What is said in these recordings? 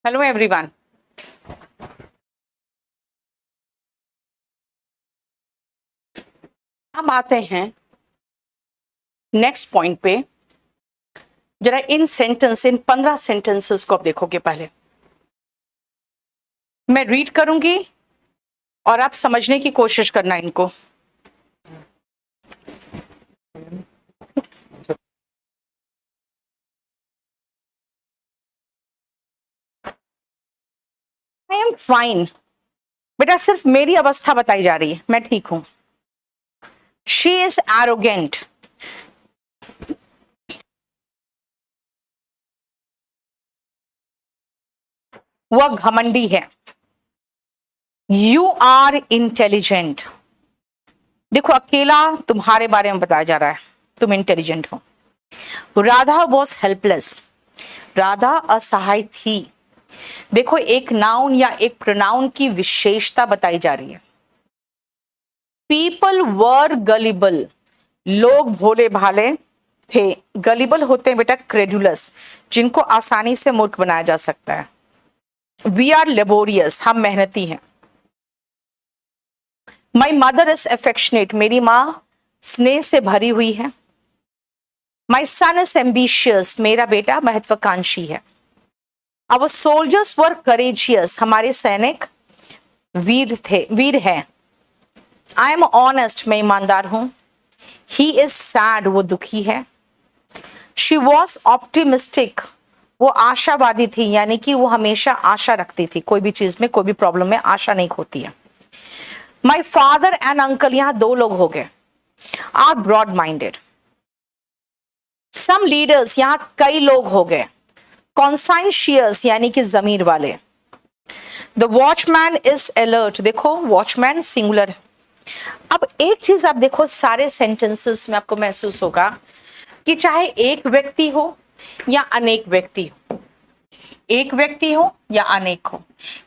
Hello everyone. हम आते हैं नेक्स्ट पॉइंट पे। जरा इन 15 सेंटेंसेस को आप देखोगे। पहले मैं रीड करूंगी और आप समझने की कोशिश करना इनको। आई एम फाइन। बेटा सिर्फ मेरी अवस्था बताई जा रही है, मैं ठीक हूं। She is arrogant. वह घमंडी है। You are intelligent. देखो अकेला तुम्हारे बारे में बताया जा रहा है, तुम इंटेलिजेंट हो। Radha was helpless. राधा असहाय थी। देखो एक नाउन या एक प्रोनाउन की विशेषता बताई जा रही है। People were gullible. लोग भोले भाले थे। गलिबल होते हैं बेटा क्रेडुलस, जिनको आसानी से मूर्ख बनाया जा सकता है। वी आर लेबोरियस, हम मेहनती हैं। My mother is affectionate. मेरी माँ स्नेह से भरी हुई है। My son is ambitious. मेरा बेटा महत्वाकांक्षी है। Our soldiers were courageous. हमारे सैनिक वीर हैं। I am honest. मैं ईमानदार हूं। He is sad. वो दुखी है। She was optimistic. वो आशावादी थी, यानी कि वो हमेशा आशा रखती थी। कोई भी चीज में, कोई भी प्रॉब्लम में आशा नहीं खोती है। माई फादर एंड अंकल, यहां दो लोग हो गए, are broad minded. Some leaders, यहां कई लोग हो गए, कॉन्साइंशियस यानी कि जमीर वाले। The watchman is alert. देखो वॉचमैन सिंगुलर है। अब एक चीज आप देखो, सारे सेंटेंसेस में आपको महसूस होगा कि चाहे एक व्यक्ति हो या अनेक व्यक्ति हो, एक व्यक्ति हो या अनेक हो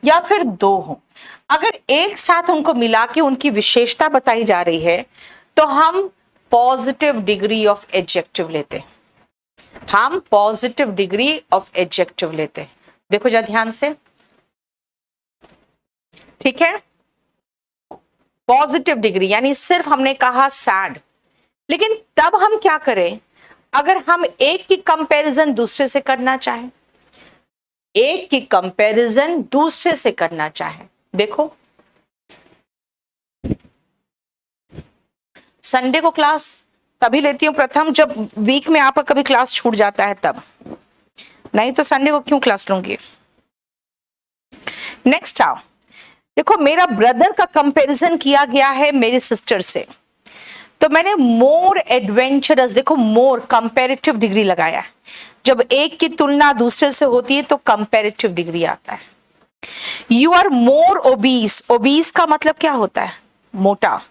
या फिर दो हो, अगर एक साथ उनको मिला के उनकी विशेषता बताई जा रही है तो हम पॉजिटिव डिग्री ऑफ एडजेक्टिव लेते हैं। हम पॉजिटिव डिग्री ऑफ एडजेक्टिव लेते हैं। देखो जरा ध्यान से, ठीक है। पॉजिटिव डिग्री यानी सिर्फ हमने कहा सैड, लेकिन तब हम क्या करें अगर हम एक की कंपैरिजन दूसरे से करना चाहें, एक की कंपैरिजन दूसरे से करना चाहें। देखो संडे को क्लास तभी लेती हूं प्रथम जब वीक में आपका कभी क्लास छूट जाता है तब, नहीं तो संडे को क्यों क्लास लूंगी। नेक्स्ट आओ। देखो मेरा ब्रदर का कंपैरिजन किया गया है मेरी सिस्टर से, तो मैंने मोर एडवेंचरस, देखो मोर कंपैरेटिव डिग्री लगाया है। जब एक की तुलना दूसरे से होती है तो कंपैरेटिव डिग्री आता है। You are more obese. Obese का मतलब क्या होता है? मोटा।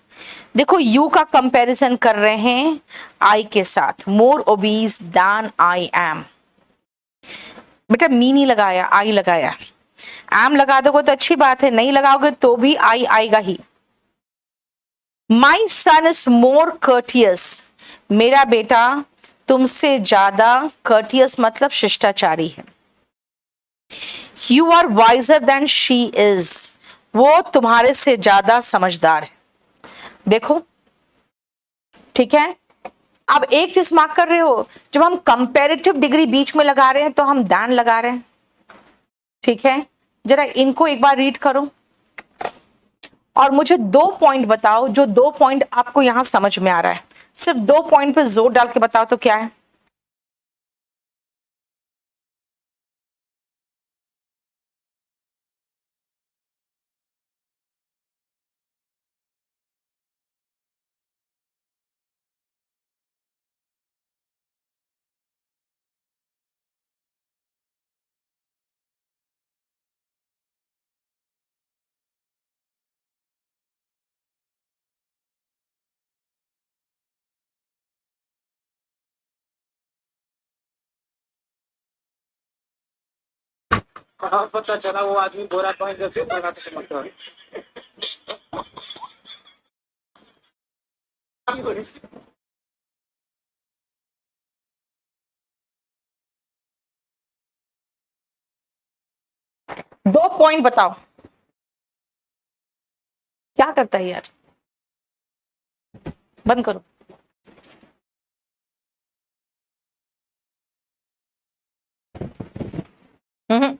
देखो यू का कंपैरिजन कर रहे हैं आई के साथ। मोर ओबीस दैन आई एम। बेटा मी नहीं लगाया, आई लगाया। एम लगा दोगे तो अच्छी बात है, नहीं लगाओगे तो भी आई आएगा ही। माई सन इज मोर कर्टियस। मेरा बेटा तुमसे ज्यादा कर्टियस मतलब शिष्टाचारी है। You are wiser than she is. वो तुम्हारे से ज्यादा समझदार है। देखो ठीक है। अब एक चीज मार्क कर रहे हो, जब हम कंपैरेटिव डिग्री बीच में लगा रहे हैं तो हम दैन लगा रहे हैं। ठीक है, जरा इनको एक बार रीड करो और मुझे दो पॉइंट बताओ, जो दो पॉइंट आपको यहां समझ में आ रहा है। सिर्फ दो पॉइंट पे जोर डाल के बताओ तो क्या है। हाँ पता चला वो आदमी गोरा पहन के फिर लगा के मतलब 2 पॉइंट बताओ। क्या करता है यार, बंद करो। हम्म,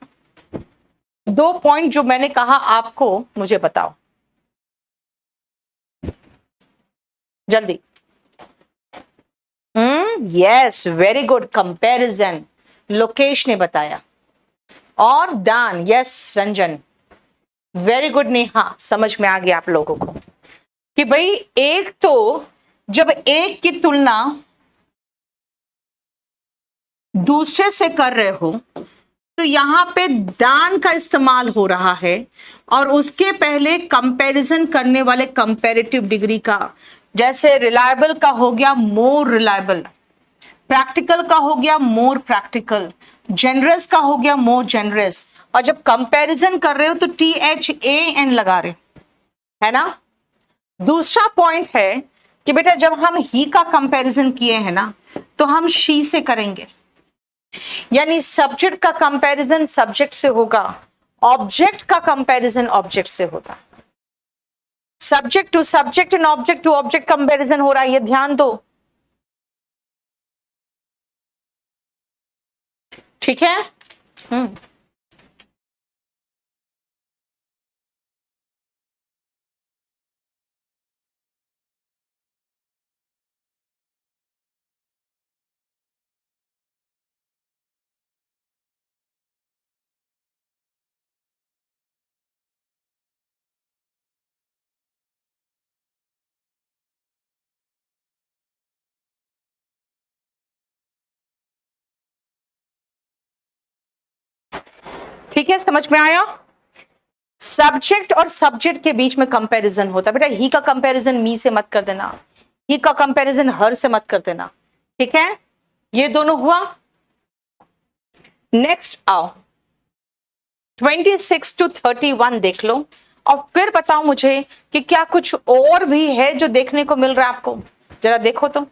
2 पॉइंट जो मैंने कहा आपको, मुझे बताओ जल्दी। Yes, very good, comparison, Lokesh ने बताया। और दान, yes Ranjan, very good Neha, समझ में आ गया आप लोगों को कि भाई एक तो जब एक की तुलना दूसरे से कर रहे हो तो यहां पे दान का इस्तेमाल हो रहा है, और उसके पहले कंपैरिजन करने वाले कंपैरेटिव डिग्री का, जैसे रिलायबल का हो गया मोर रिलायबल, प्रैक्टिकल का हो गया मोर प्रैक्टिकल, जेनरस का हो गया मोर जेनरस। और जब कंपैरिजन कर रहे हो तो THAN लगा रहे हो, है ना। दूसरा पॉइंट है कि बेटा जब हम ही का कंपैरिजन किए हैं ना, तो हम शी से करेंगे, यानी सब्जेक्ट का कंपैरिजन सब्जेक्ट से होगा, ऑब्जेक्ट का कंपैरिजन ऑब्जेक्ट से होगा। Subject to subject and object to object comparison हो रहा है, ये ध्यान दो, ठीक है। ठीक है, समझ में आया। सब्जेक्ट और सब्जेक्ट के बीच में कंपैरिजन होता है बेटा, ही का कंपैरिजन मी से मत कर देना, ही का कंपैरिजन हर से मत कर देना, ठीक है। ये दोनों हुआ। नेक्स्ट आओ 26 to 31 देख लो, और फिर बताओ मुझे कि क्या कुछ और भी है जो देखने को मिल रहा है आपको, जरा देखो तो।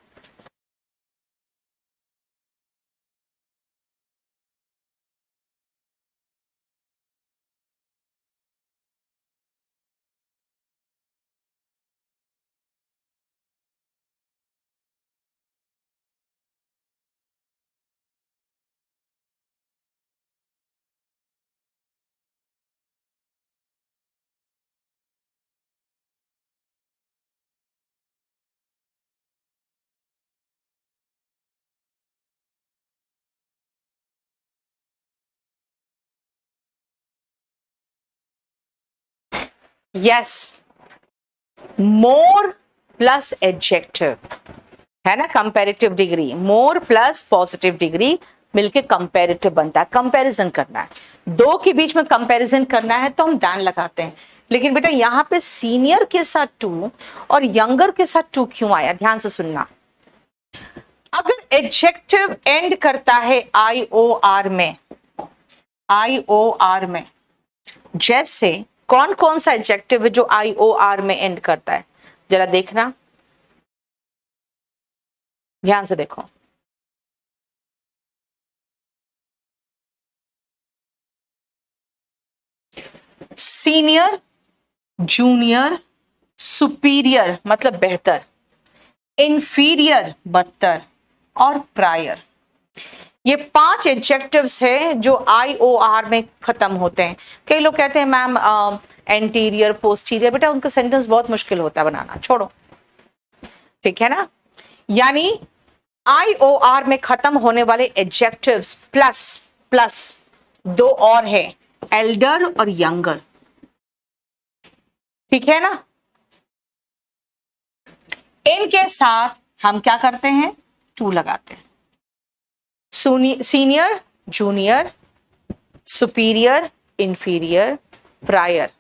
यस, मोर प्लस एडजेक्टिव, है ना, कंपैरेटिव डिग्री, मोर प्लस पॉजिटिव डिग्री मिलके कंपैरेटिव बनता है। कंपैरिजन करना है, दो के बीच में कंपैरिजन करना है तो हम दैन लगाते हैं। लेकिन बेटा यहां पे सीनियर के साथ टू और यंगर के साथ टू क्यों आया, ध्यान से सुनना। अगर एडजेक्टिव एंड करता है IOR में, IOR में, जैसे कौन कौन सा एडजेक्टिव है जो IOR में एंड करता है, जरा देखना, ध्यान से देखो। सीनियर, जूनियर, सुपीरियर मतलब बेहतर, इंफीरियर बदतर, और प्रायर, ये 5 एडजेक्टिव्स है जो IOR में खत्म होते हैं। कई लोग कहते हैं मैम एंटीरियर पोस्टीरियर, बेटा उनका सेंटेंस बहुत मुश्किल होता है बनाना, छोड़ो, ठीक है ना। यानी IOR में खत्म होने वाले एडजेक्टिव्स प्लस प्लस 2 और है, एल्डर और यंगर, ठीक है ना। इनके साथ हम क्या करते हैं, टू लगाते हैं। Senior, junior, superior, inferior, prior,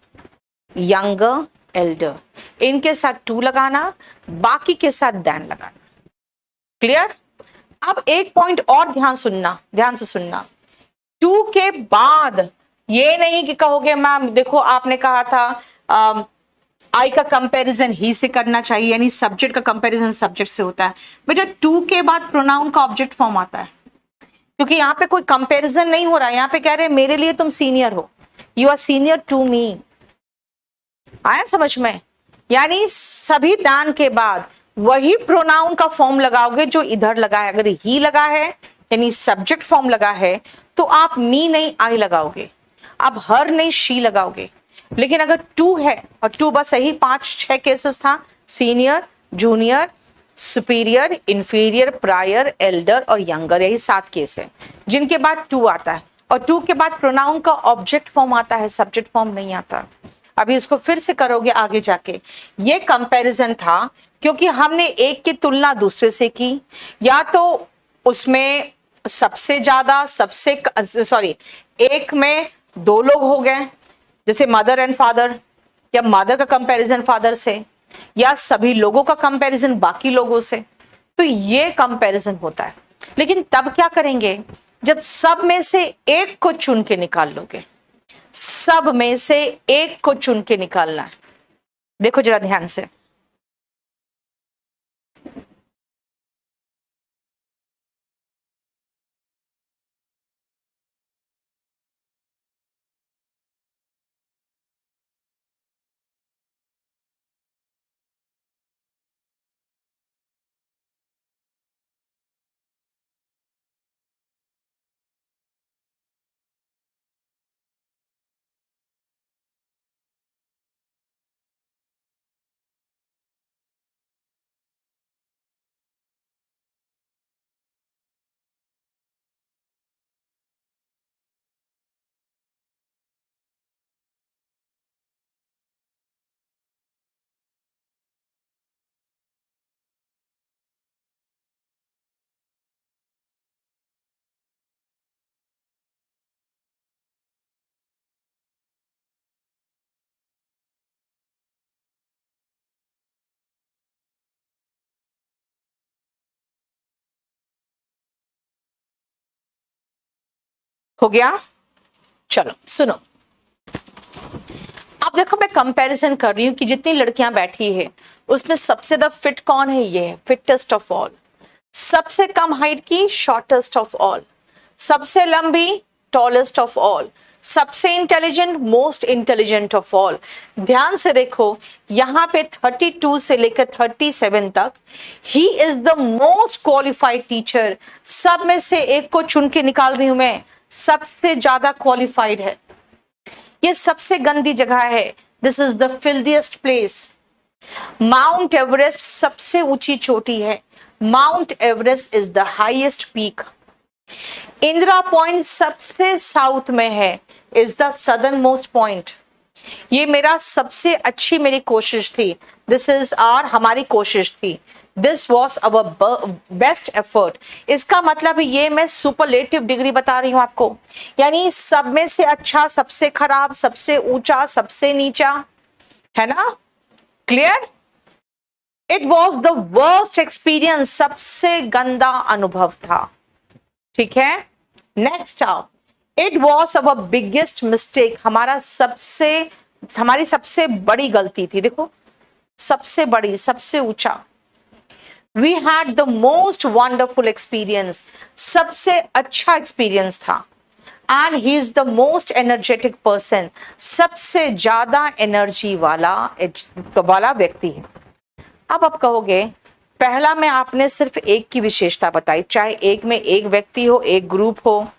younger, Elder, इनके साथ टू लगाना, बाकी के साथ दैन लगाना। क्लियर। अब एक पॉइंट और ध्यान सुनना, ध्यान से सुनना। टू के बाद ये नहीं कि कहोगे मैम देखो आपने कहा था आई का कंपैरिजन ही से करना चाहिए, यानी सब्जेक्ट का कंपैरिजन सब्जेक्ट से होता है। बेटा टू के बाद प्रोनाउन का ऑब्जेक्ट फॉर्म आता है, क्योंकि यहाँ पे कोई कंपैरिजन नहीं हो रहा है, यहाँ पे कह रहे हैं मेरे लिए तुम सीनियर हो, you are senior to me. आया समझ में? यानी सभी दान के बाद वही प्रोनाउन का फॉर्म लगाओगे जो इधर लगा है। अगर ही लगा है यानी सब्जेक्ट फॉर्म लगा है तो आप मी नहीं आई लगाओगे, आप हर नहीं शी लगाओगे। लेकिन अगर टू है, और टू बस यही 5-6 केसेस था, senior, junior, superior, inferior, prior, Elder और यंगर, यही 7 केस है जिनके बाद टू आता है। और टू के बाद प्रोनाउन का ऑब्जेक्ट फॉर्म आता है, सब्जेक्ट फॉर्म नहीं आता। अभी इसको फिर से करोगे आगे जाके। ये कंपैरिजन था क्योंकि हमने एक की तुलना दूसरे से की, या तो उसमें सबसे ज्यादा एक में 2 लोग हो गए, जैसे मदर एंड फादर, या मदर का कंपैरिजन फादर से, या सभी लोगों का कंपैरिजन बाकी लोगों से। तो ये कंपैरिजन होता है। लेकिन तब क्या करेंगे? जब सब में से एक को चुन के निकाल लोगे, सब में से एक को चुन के निकालना है। देखो जरा ध्यान से, हो गया? चलो सुनो, अब देखो मैं कंपैरिजन कर रही हूं कि जितनी लड़कियां बैठी है उसमें सबसे ज्यादा फिट कौन है? ये है फिटेस्ट ऑफ ऑल। सबसे कम हाइट की शॉर्टेस्ट ऑफ ऑल, सबसे लंबी टॉलेस्ट ऑफ ऑल, सबसे intelligent most intelligent of all. ध्यान से देखो, यहां पे 32 से लेकर 37 तक ही is the most qualified teacher. सब में से एक को चुन के निकाल रही हूं मैं, सबसे ज्यादा क्वालिफाइड है। ये सबसे गंदी जगह है, this is the filthiest place. Mount Everest सबसे ऊंची चोटी है, Mount Everest is the highest peak. Indira point सबसे साउथ में है, is the southernmost point. ये मेरा सबसे अच्छी मेरी कोशिश थी, दिस इज हमारी कोशिश थी, this was our best effort. इसका मतलब ये मैं सुपरलेटिव डिग्री बता रही हूं आपको, यानी सब में से अच्छा, सबसे खराब, सबसे ऊंचा, सबसे नीचा, है ना? Clear? It was the worst experience, सबसे गंदा अनुभव था। ठीक है, नेक्स्ट आओ, it was our biggest mistake, हमारी सबसे बड़ी गलती थी। देखो, सबसे बड़ी, सबसे ऊंचा। We had the most wonderful experience, सबसे अच्छा एक्सपीरियंस था। And he is the most energetic person, सबसे ज्यादा एनर्जी वाला व्यक्ति है। अब आप कहोगे पहला में आपने सिर्फ एक की विशेषता बताई, चाहे एक में एक व्यक्ति हो, एक ग्रुप हो,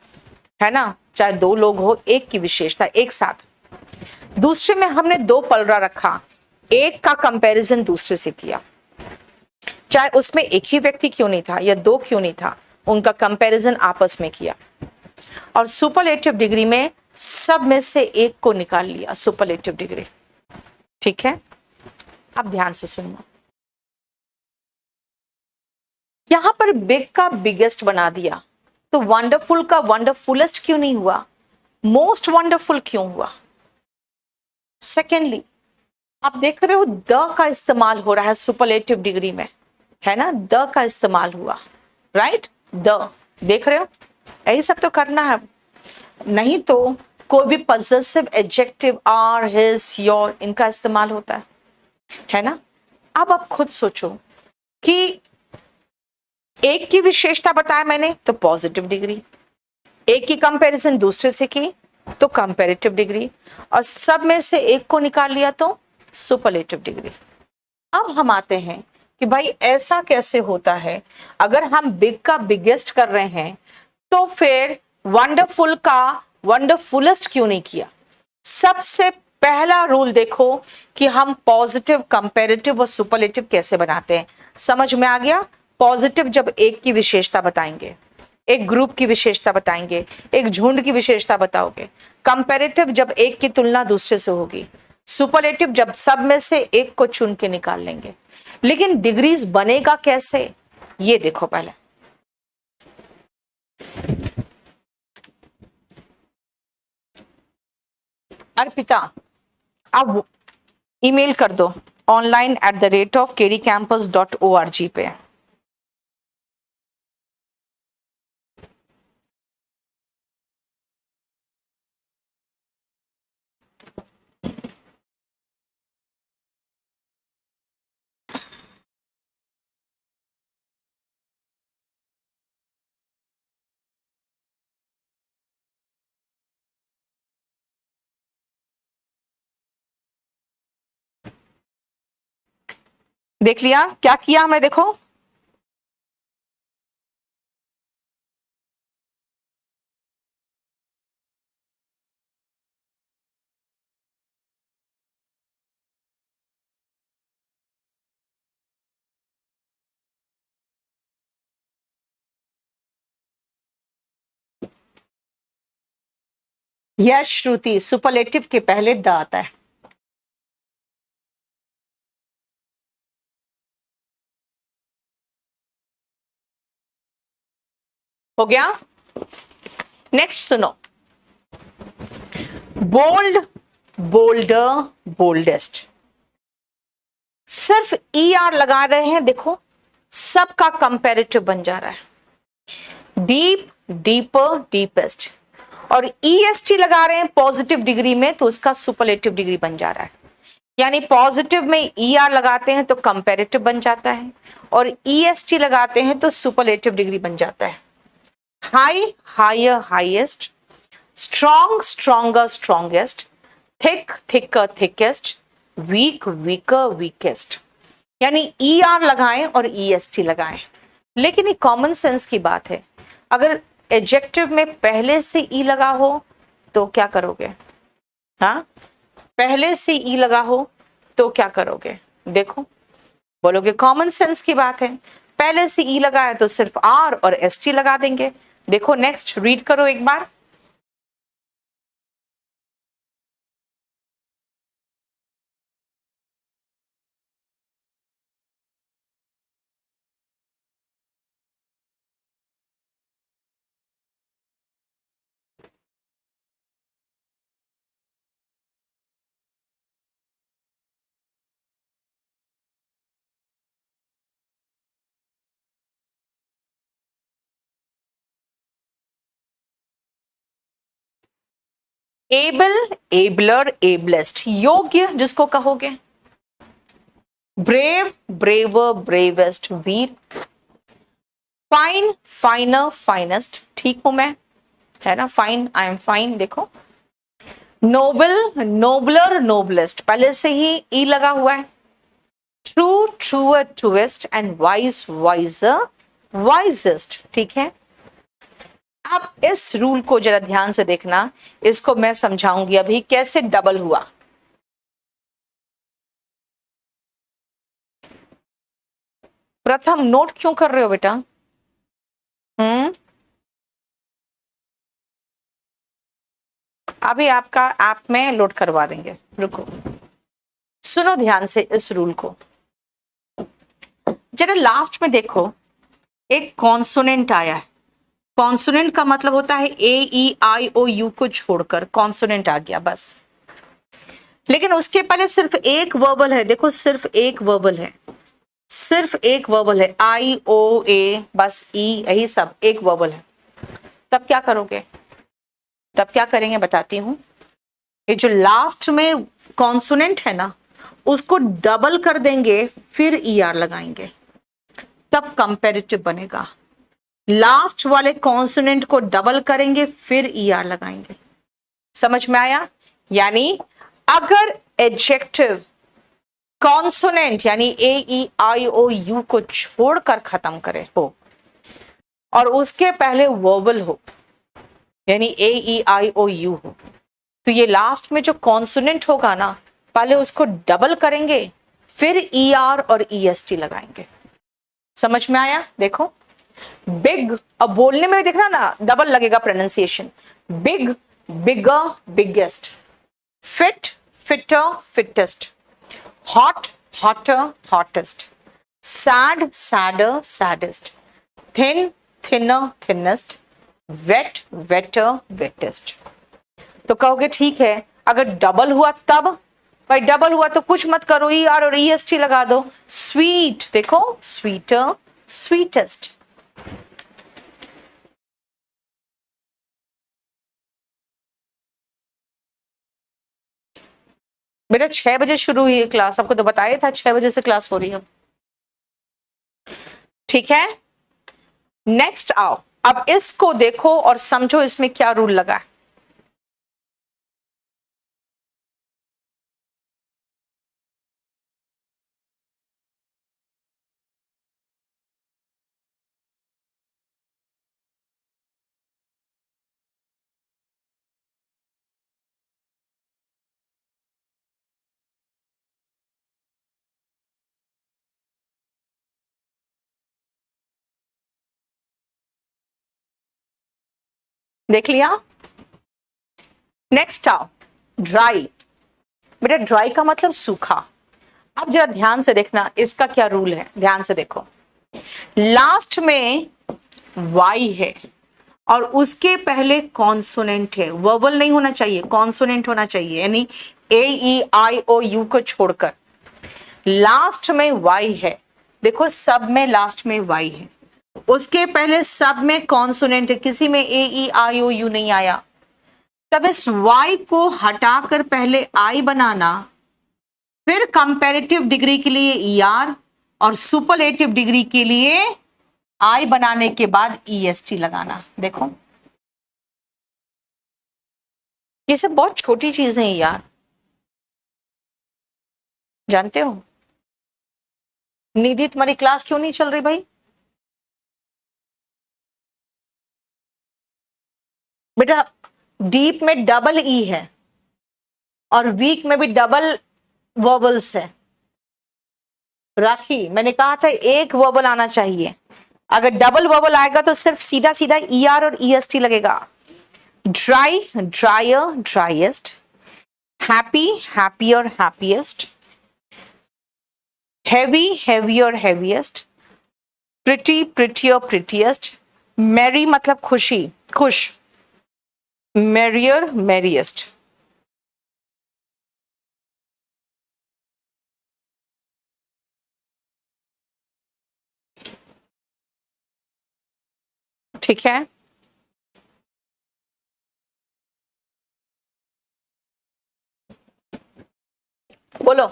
है ना, चाहे 2 लोग हो, एक की विशेषता एक साथ। दूसरे में हमने 2 पलड़ा रखा, एक का कंपैरिजन दूसरे से किया, चाहे उसमें एक ही व्यक्ति क्यों नहीं था या 2 क्यों नहीं था, उनका कंपैरिजन आपस में किया। और सुपरलेटिव डिग्री में सब में से एक को निकाल लिया, सुपरलेटिव डिग्री। ठीक है, अब ध्यान से सुनना, यहां पर बिग का बिगेस्ट बना दिया, तो वंडरफुल का वंडरफुलेस्ट क्यों नहीं हुआ, मोस्ट वंडरफुल क्यों हुआ? सेकेंडली, आप देख रहे हो द का इस्तेमाल हो रहा है सुपरलेटिव डिग्री में, है ना, द का इस्तेमाल हुआ, राइट? द देख रहे हो, यही सब तो करना है, नहीं तो कोई भी possessive adjective our, his, your, इनका इस्तेमाल होता है ना? अब आप खुद सोचो कि एक की विशेषता बताया मैंने तो पॉजिटिव डिग्री, एक की कंपैरिजन दूसरे से की तो कंपैरेटिव डिग्री, और सब में से एक को निकाल लिया तो सुपरलेटिव डिग्री। अब हम आते हैं कि भाई ऐसा कैसे होता है, अगर हम बिग का बिगेस्ट कर रहे हैं तो फिर वंडरफुल का वंडरफुलेस्ट क्यों नहीं किया। सबसे पहला रूल देखो कि हम पॉजिटिव, कंपैरेटिव और सुपरलेटिव कैसे बनाते हैं। समझ में आ गया? पॉजिटिव जब एक की विशेषता बताएंगे, एक ग्रुप की विशेषता बताएंगे, एक झुंड की विशेषता बताओगे। कंपैरेटिव जब एक की तुलना दूसरे से होगी। सुपरलेटिव जब सब में से एक को चुन के निकाल लेंगे। लेकिन डिग्रीज बनेगा कैसे, ये देखो पहले। अर्पिता, आप ईमेल कर दो online@kdcampus.org पे। देख लिया क्या किया हमने, देखो। यस श्रुति, सुपरलेटिव के पहले द आता है। हो गया? नेक्स्ट सुनो, बोल्ड, बोल्डर, बोल्डेस्ट। सिर्फ ER लगा रहे हैं, देखो सबका कंपैरेटिव बन जा रहा है। Deep, deeper, deepest. और EST लगा रहे हैं पॉजिटिव डिग्री में, तो उसका सुपरलेटिव डिग्री बन जा रहा है। यानी पॉजिटिव में ER लगाते हैं तो कंपैरेटिव बन जाता है, और EST लगाते हैं तो सुपरलेटिव डिग्री बन जाता है। High, higher, highest. Strong, stronger, strongest. Thick, thicker, thickest. Weak, weaker, weakest. यानी ER लगाएं और EST लगाएं। लेकिन ये कॉमन सेंस की बात है, अगर एडजेक्टिव में पहले से E लगा हो तो क्या करोगे? हाँ, पहले से E लगा हो तो क्या करोगे? देखो, बोलोगे कॉमन सेंस की बात है, पहले से E लगा है तो सिर्फ R और ST लगा देंगे। देखो नेक्स्ट रीड करो एक बार। Able, abler, ablest. योग्य जिसको कहोगे। Brave, braver, bravest. वीर। Fine, finer, finest. ठीक हूं मैं, है ना? Fine, I am fine. देखो नोबल, नोबलर, नोबलेस्ट। पहले से ही E लगा हुआ है। True, truer, truest. And wise, wiser, wisest. ठीक है, अब इस रूल को जरा ध्यान से देखना, इसको मैं समझाऊंगी अभी कैसे डबल हुआ। प्रथम नोट क्यों कर रहे हो बेटा? अभी आपका ऐप में लोड करवा देंगे, रुको। सुनो ध्यान से इस रूल को जरा। लास्ट में देखो, एक कॉन्सोनेंट आया है। कॉन्सोनेंट का मतलब होता है AEIOU को छोड़कर कॉन्सोनेंट आ गया बस। लेकिन उसके पहले सिर्फ एक वर्बल है, देखो सिर्फ एक वर्बल है, सिर्फ एक वर्बल है। IOA, बस E, यही सब एक वर्बल है। तब क्या करोगे? तब क्या करेंगे बताती हूं। ये जो लास्ट में कॉन्सोनेंट है ना, उसको डबल कर देंगे, फिर ER लगाएंगे, तब कंपैरेटिव बनेगा। लास्ट वाले कॉन्सोनेंट को डबल करेंगे, फिर ER लगाएंगे। समझ में आया? यानी अगर एडजेक्टिव कॉन्सोनेंट यानी ए ई आई ओ यू को छोड़कर खत्म करे हो और उसके पहले वर्बल हो यानी ए ई आई ओ यू हो, तो ये लास्ट में जो कॉन्सोनेंट होगा ना, पहले उसको डबल करेंगे फिर ई आर और ई एस टी लगाएंगे। समझ में आया? देखो बिग, अब बोलने में भी देखना ना डबल लगेगा pronunciation. Big, bigger, biggest. Fit, fitter, fittest. Hot, hotter, hottest. Sad, sadder, saddest. Thin, thinner, thinnest. Wet, wetter, wettest. तो कहोगे ठीक है, अगर डबल हुआ तब? भाई डबल हुआ तो कुछ मत करो, ई आर और ई एस टी लगा दो। स्वीट, देखो स्वीटर, स्वीटेस्ट। बेटा 6 बजे शुरू हुई है क्लास, आपको तो बताया था 6 बजे से क्लास हो रही है। ठीक है, नेक्स्ट आओ, अब इसको देखो और समझो इसमें क्या रूल लगा है। देख लिया? नेक्स्ट आओ, ड्राई। बेटा ड्राई का मतलब सूखा। अब जरा ध्यान से देखना इसका क्या रूल है, ध्यान से देखो। लास्ट में वाई है और उसके पहले कॉन्सोनेंट है, वर्बल नहीं होना चाहिए, कॉन्सोनेंट होना चाहिए, यानी ए ई आई ओ यू को छोड़कर लास्ट में वाई है। देखो सब में लास्ट में वाई है, उसके पहले सब में कॉन्सोनेंट है, किसी में ए ई आई ओ यू नहीं आया। तब इस वाई को हटाकर पहले आई बनाना, फिर कंपैरेटिव डिग्री के लिए ई आर और सुपरलेटिव डिग्री के लिए आई बनाने के बाद ई एस टी लगाना। देखो ये सब बहुत छोटी चीजें हैं यार, जानते हो? निधि तुम्हारी क्लास क्यों नहीं चल रही भाई? बेटा डीप में डबल ई है और वीक में भी डबल वर्बल्स है। राखी मैंने कहा था एक वर्बल आना चाहिए, अगर डबल वर्बल आएगा तो सिर्फ सीधा सीधा ई आर और ई एस टी लगेगा। Dry, drier, driest. Happy, happier, happiest. Heavy, heavier, heaviest. Pretty, prettier, prettiest. Merry मतलब खुशी, खुश, मैरियर, मैरिएस्ट। ठीक है, बोलो।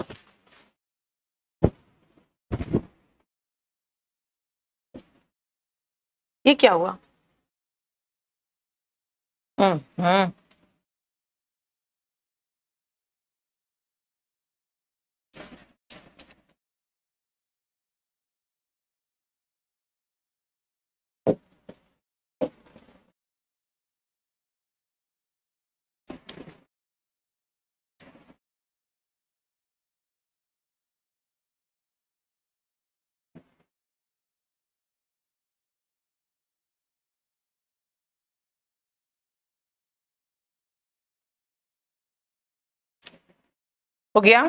ये क्या हुआ? हम्म, हो गया?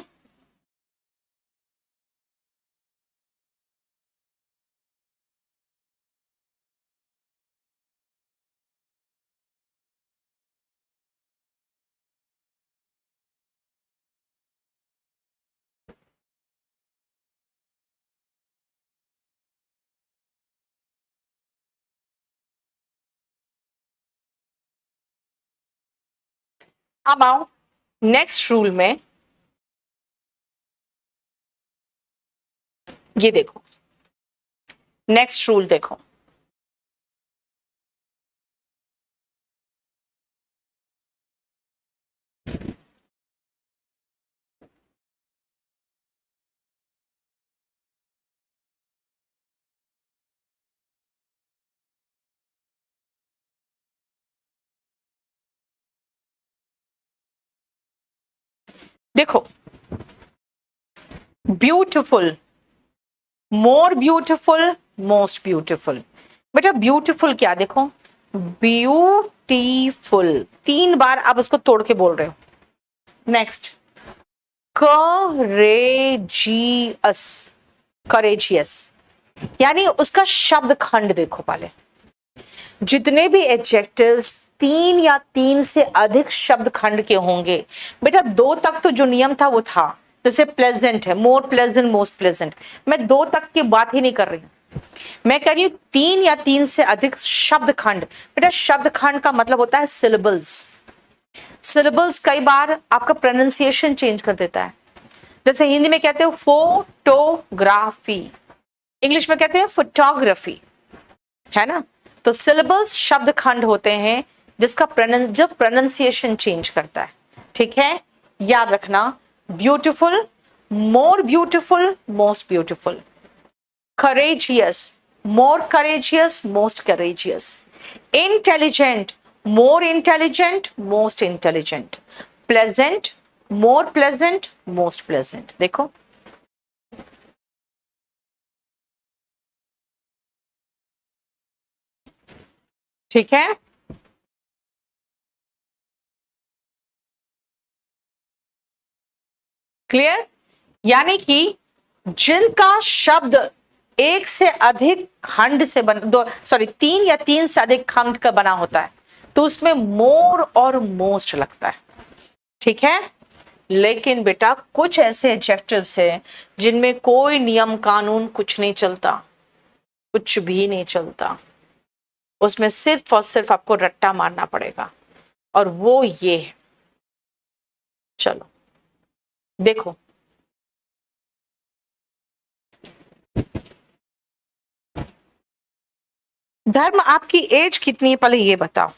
अब आओ नेक्स्ट रूल में, ये देखो नेक्स्ट रूल देखो। देखो, beautiful, more beautiful, most beautiful. बेटा ब्यूटिफुल क्या, देखो ब्यूटीफुल 3 बार आप उसको तोड़ के बोल रहे हो। नेक्स्ट, करेजियस, करेजियस यानी उसका शब्द खंड देखो पहले। जितने भी एडजेक्टिव्स 3 या 3 से अधिक शब्द खंड के होंगे, बेटा 2 तक तो जो नियम था वो था, जैसे प्लेजेंट है, मोर प्लेजेंट, मोस्ट प्लेजेंट। मैं 2 तक की बात ही नहीं कर रही हूं, मैं कह रही हूं 3 या 3 से अधिक शब्द खंड। बेटा शब्द खंड का मतलब होता है सिलेबल्स। सिलेबल्स कई बार आपका प्रोनाउंसिएशन चेंज कर देता है। जैसे हिंदी में कहते हो फोटोग्राफी, इंग्लिश में कहते हैं फोटोग्राफी, है ना। तो सिलेबल्स शब्द खंड होते हैं जिसका जब प्रोनाउंसिएशन चेंज करता है, ठीक है। याद रखना, beautiful, more beautiful, most beautiful. courageous, more courageous, most courageous. Intelligent, more intelligent, most intelligent. Pleasant, more pleasant, most pleasant. देखो, ठीक है। क्लियर, यानी कि जिनका शब्द 1 से अधिक खंड से बन, 3 या 3 से अधिक खंड का बना होता है, तो उसमें मोर और मोस्ट लगता है, ठीक है। लेकिन बेटा कुछ ऐसे एडजेक्टिव्स हैं जिनमें कोई नियम कानून कुछ नहीं चलता, कुछ भी नहीं चलता, उसमें सिर्फ और सिर्फ आपको रट्टा मारना पड़ेगा, और वो ये है। चलो देखो, धर्म आपकी एज कितनी है पहले ये बताओ।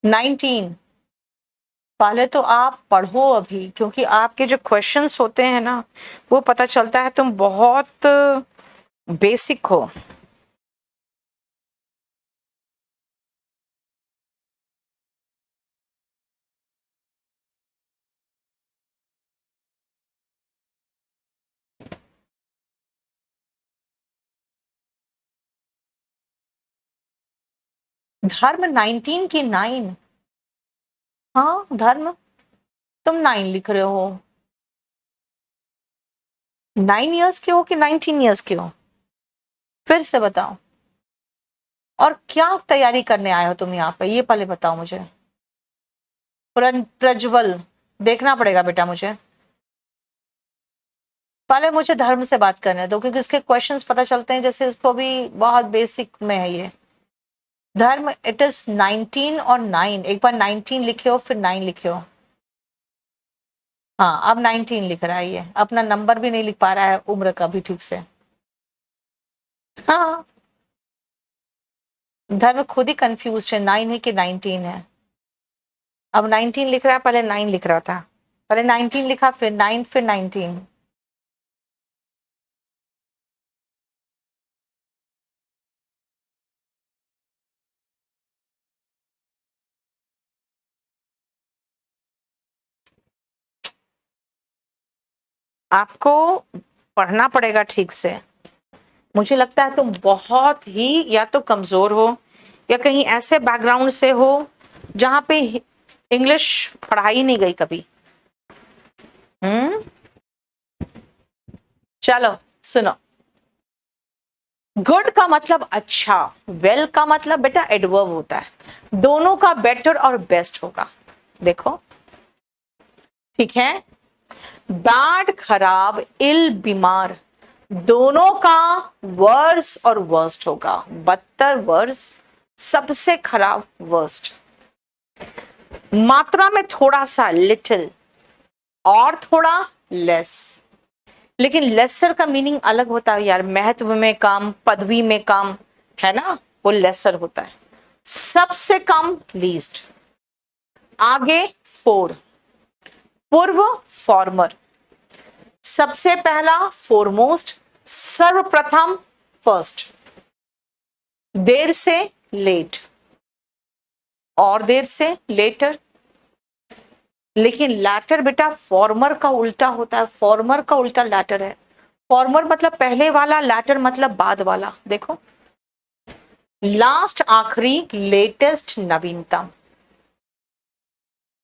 नाइनटीन। पहले तो आप पढ़ो अभी, क्योंकि आपके जो क्वेश्चंस होते हैं ना, वो पता चलता है तुम बहुत बेसिक हो। धर्म 19 की 9? हाँ धर्म, तुम 9 लिख रहे हो। 9 इयर्स के हो कि 19 इयर्स के हो, फिर से बताओ। और क्या तैयारी करने आए हो तुम यहाँ पे, ये पहले बताओ मुझे। प्रज्वल, देखना पड़ेगा बेटा मुझे, पहले मुझे धर्म से बात करने दो, क्योंकि उसके क्वेश्चंस पता चलते हैं, जैसे इसको भी बहुत बेसिक में है ये धर्म। इट इज 19 और 9, एक बार 19 लिखे हो फिर 9 लिखे हो। हाँ अब 19 लिख रहा है ये, अपना नंबर भी नहीं लिख पा रहा है, उम्र का भी ठीक से। हाँ धर्म खुद ही कंफ्यूज है, 9 है कि 19 है। अब 19 लिख रहा है, पहले 9 लिख रहा था, पहले 19 लिखा फिर 9 फिर 19। आपको पढ़ना पड़ेगा ठीक से। मुझे लगता है तुम बहुत ही या तो कमजोर हो या कहीं ऐसे बैकग्राउंड से हो जहां पे इंग्लिश पढ़ाई नहीं गई कभी। चलो सुनो, गुड का मतलब अच्छा, वेल का मतलब बेटा एडवर्ब होता है, दोनों का बेटर और बेस्ट होगा। देखो ठीक है, बैड खराब, इल बीमार, दोनों का वर्स और वर्स्ट होगा, बदतर वर्स, सबसे खराब वर्स्ट। मात्रा में थोड़ा सा लिटिल और थोड़ा लेस, लेकिन लेसर का मीनिंग अलग होता है यार, महत्व में कम, पदवी में कम, है ना, वो लेसर होता है। सबसे कम लीस्ट, आगे फोर, पूर्व फॉर्मर, सबसे पहला फोरमोस्ट, सर्वप्रथम फर्स्ट, देर से लेट और देर से लेटर। लेकिन लैटर बेटा फॉर्मर का उल्टा होता है, फॉर्मर का उल्टा लैटर है। फॉर्मर मतलब पहले वाला, लैटर मतलब बाद वाला। देखो, लास्ट आखिरी, लेटेस्ट नवीनतम,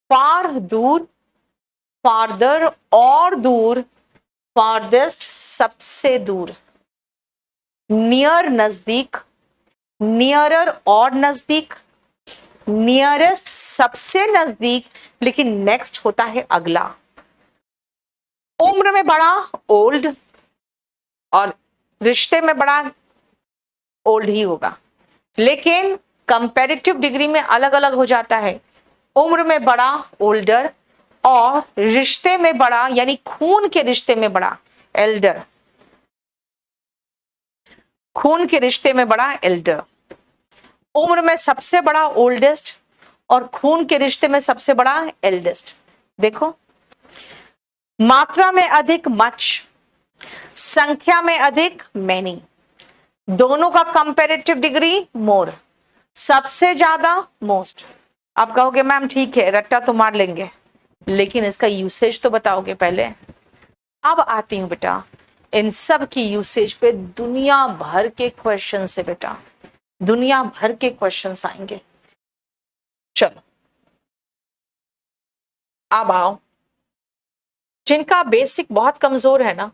फार दूर, फारदर और दूर, फारदेस्ट सबसे दूर, नियर नजदीक, नियरर और नजदीक, नियरेस्ट सबसे नजदीक, लेकिन नेक्स्ट होता है अगला। उम्र में बड़ा ओल्ड और रिश्ते में बड़ा ओल्ड ही होगा, लेकिन कंपैरेटिव डिग्री में अलग अलग हो जाता है। उम्र में बड़ा ओल्डर और रिश्ते में बड़ा यानी खून के रिश्ते में बड़ा एल्डर, खून के रिश्ते में बड़ा एल्डर। उम्र में सबसे बड़ा ओल्डेस्ट और खून के रिश्ते में सबसे बड़ा एल्डेस्ट। देखो, मात्रा में अधिक मच, संख्या में अधिक मैनी, दोनों का कंपैरेटिव डिग्री मोर, सबसे ज्यादा मोस्ट। आप कहोगे मैम ठीक है, रट्टा तो मार लेंगे, लेकिन इसका यूसेज तो बताओगे पहले। अब आती हूं बेटा इन सब की यूसेज पे, दुनिया भर के क्वेश्चन से बेटा, दुनिया भर के क्वेश्चंस आएंगे। चलो अब आओ, जिनका बेसिक बहुत कमजोर है ना,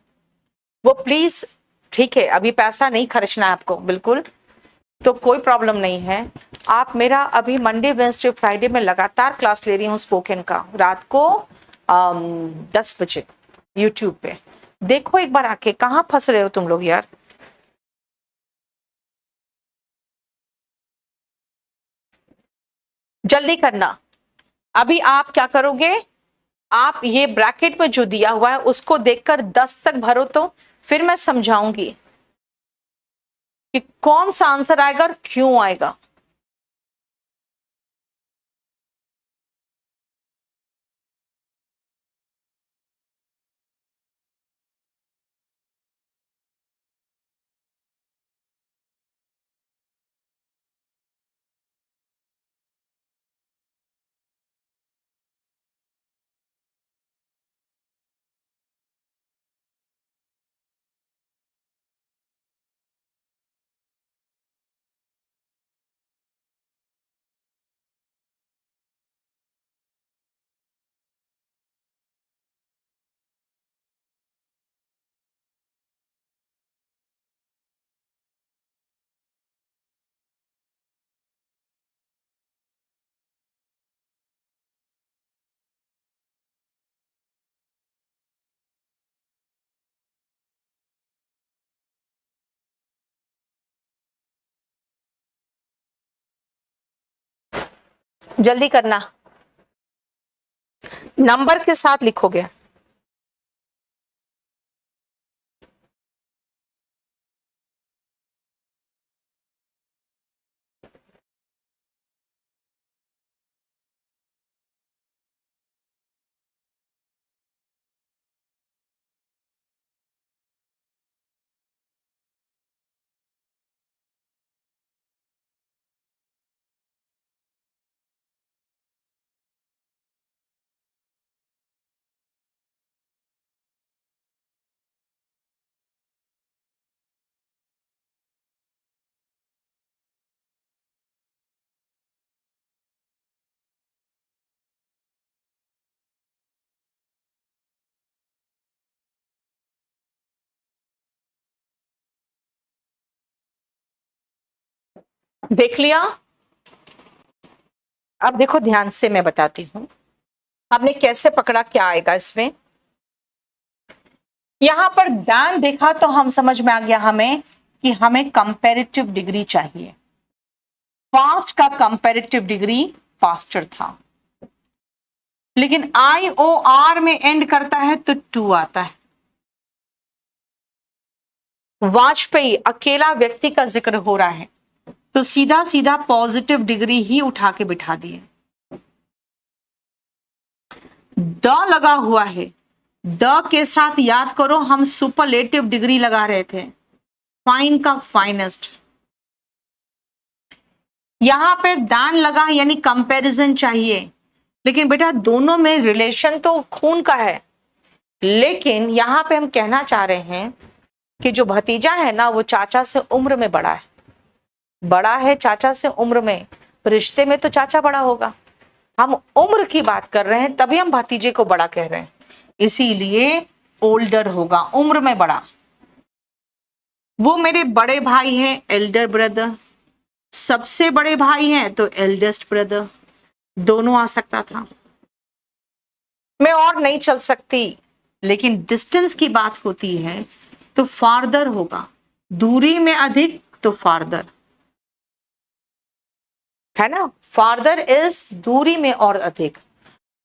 वो प्लीज, ठीक है अभी पैसा नहीं खर्चना है आपको बिल्कुल, तो कोई प्रॉब्लम नहीं है। आप मेरा अभी मंडे वेडनेसडे फ्राइडे में लगातार क्लास ले रही हूँ स्पोकन का, रात को 10 बजे यूट्यूब पे देखो एक बार आके। कहाँ फंस रहे हो तुम लोग यार? जल्दी करना। अभी आप क्या करोगे, आप ये ब्रैकेट में जो दिया हुआ है उसको देखकर 10 तक भरो, तो फिर मैं समझाऊंगी कि कौन सा आंसर आएगा और क्यों आएगा। जल्दी करना, नंबर के साथ लिखोगे। देख लिया? अब देखो ध्यान से, मैं बताती हूं हमने कैसे पकड़ा, क्या आएगा इसमें। यहां पर दैन देखा तो हम समझ में आ गया हमें कि हमें कंपैरेटिव डिग्री चाहिए। फास्ट का कंपैरेटिव डिग्री फास्टर था, लेकिन IOR में एंड करता है तो 2 आता है। वाजपेयी अकेला व्यक्ति का जिक्र हो रहा है तो सीधा सीधा पॉजिटिव डिग्री ही उठा के बिठा दिए। द लगा हुआ है, द के साथ याद करो हम सुपरलेटिव डिग्री लगा रहे थे, फाइन का फाइनेस्ट। यहां पे दान लगा यानी कंपैरिजन चाहिए, लेकिन बेटा दोनों में रिलेशन तो खून का है। लेकिन यहां पे हम कहना चाह रहे हैं कि जो भतीजा है ना वो चाचा से उम्र में बड़ा है, बड़ा है चाचा से उम्र में, रिश्ते में तो चाचा बड़ा होगा। हम उम्र की बात कर रहे हैं तभी हम भतीजे को बड़ा कह रहे हैं, इसीलिए ओल्डर होगा, उम्र में बड़ा। वो मेरे बड़े भाई हैं, एल्डर ब्रदर। सबसे बड़े भाई हैं तो एल्डेस्ट ब्रदर, दोनों आ सकता था। मैं और नहीं चल सकती, लेकिन डिस्टेंस की बात होती है तो फार्दर होगा, दूरी में अधिक तो फार्दर है ना, फार्दर इज दूरी में और अधिक।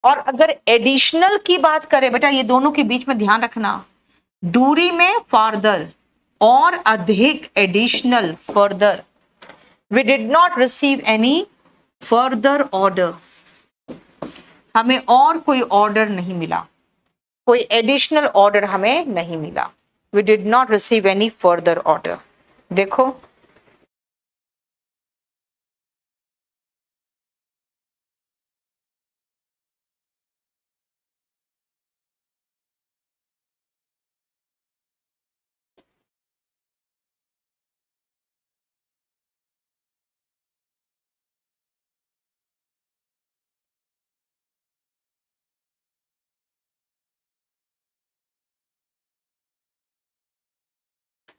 और अगर एडिशनल की बात करें बेटा, ये दोनों के बीच में ध्यान रखना, दूरी में फार्दर और अधिक additional further. We did not receive any further order, हमें और कोई ऑर्डर नहीं मिला, कोई एडिशनल ऑर्डर हमें नहीं मिला। We did not receive any further order. देखो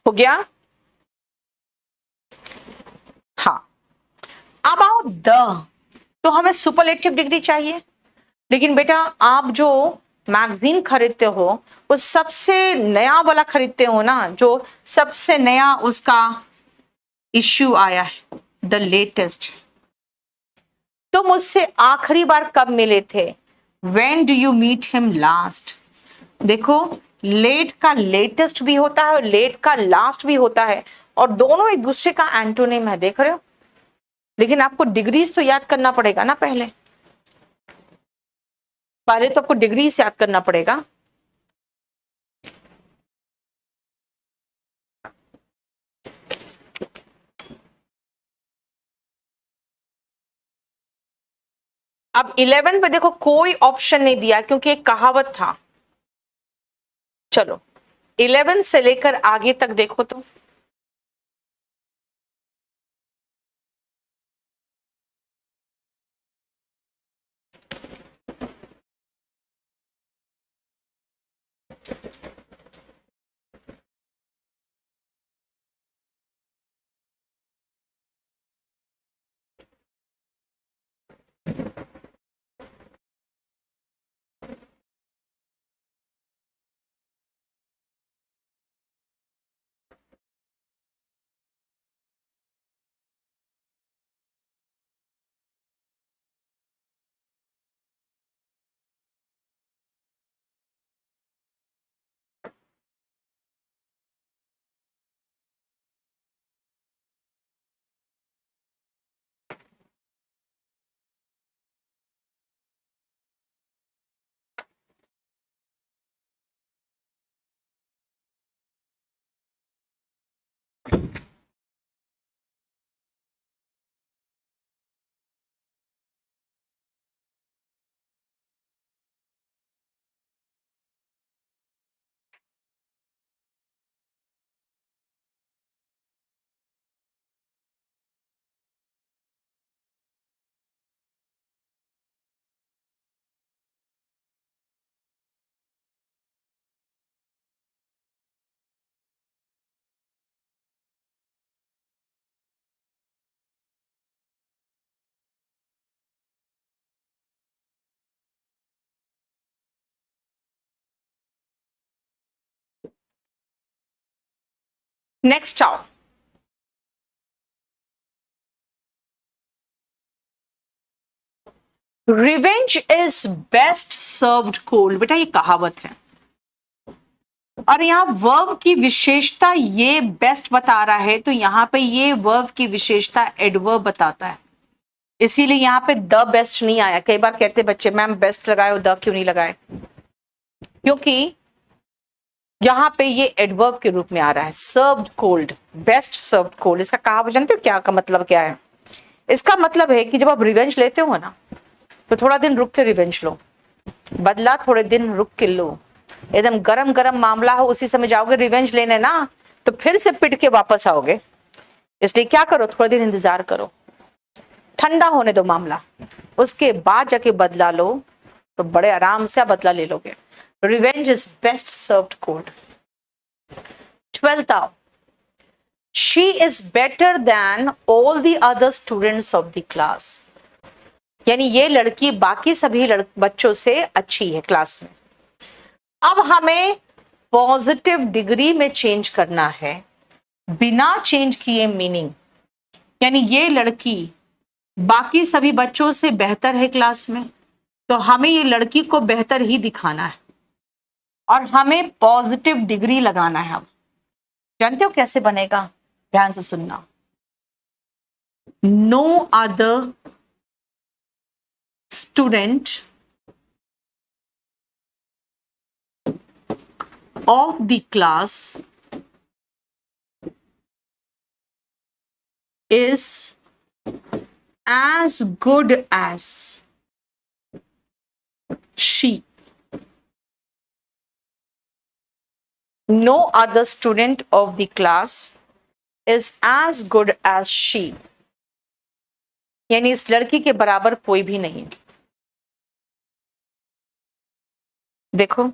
हो गया। हाँ, अब आओ द, तो हमें सुपरलेटिव डिग्री चाहिए। लेकिन बेटा आप जो मैगजीन खरीदते हो वो सबसे नया वाला खरीदते हो ना, जो सबसे नया उसका इश्यू आया है, द लेटेस्ट। तुम मुझसे आखिरी बार कब मिले थे? When do you meet him last? देखो लेट का लेटेस्ट भी होता है और लेट का लास्ट भी होता है, और दोनों एक दूसरे का एंटोनिम है, देख रहे हो। लेकिन आपको डिग्रीज तो याद करना पड़ेगा ना, पहले पहले तो आपको डिग्रीज याद करना पड़ेगा। अब 11 पे देखो कोई ऑप्शन नहीं दिया क्योंकि एक कहावत था। चलो 11 से लेकर आगे तक देखो तो नेक्स्ट आओ। Revenge is best served cold, बेटा ये कहावत है, और यहाँ वर्ब की विशेषता ये बेस्ट बता रहा है, तो यहाँ पे ये वर्ब की विशेषता एडवर्ब बताता है, इसीलिए यहाँ पे द बेस्ट नहीं आया। कई बार कहते बच्चे मैम बेस्ट लगाए और द क्यों नहीं लगाए, क्योंकि यहाँ पे ये एडवर्ब के रूप में आ रहा है। Served cold, best served cold, इसका कहावत जानते हो क्या का मतलब क्या है? इसका मतलब है कि जब आप रिवेंज लेते हो ना, तो थोड़ा दिन रुक के रिवेंज लो, बदला थोड़े दिन रुक के लो। एकदम गरम गरम मामला हो उसी समय जाओगे रिवेंज लेने ना, तो फिर से पिट के वापस आओगे। इसलिए क्या करो, थोड़ा दिन इंतजार करो, ठंडा होने दो मामला, उसके बाद जाके बदला लो, तो बड़े आराम से बदला ले लोगे। Revenge is best served cold. 12th आओ, she is better than all the other students of the class, यानी ये लड़की बाकी सभी बच्चों से अच्छी है क्लास में। अब हमें पॉजिटिव डिग्री में चेंज करना है बिना चेंज किए मीनिंग, यानी ये लड़की बाकी सभी बच्चों से बेहतर है क्लास में, तो हमें ये लड़की को बेहतर ही दिखाना है और हमें पॉजिटिव डिग्री लगाना है। अब जानते हो कैसे बनेगा, ध्यान से सुनना। No other student of the class is as good as she. No other student of the class is as good as she. यानी इस लड़की के बराबर कोई भी नहीं है। देखो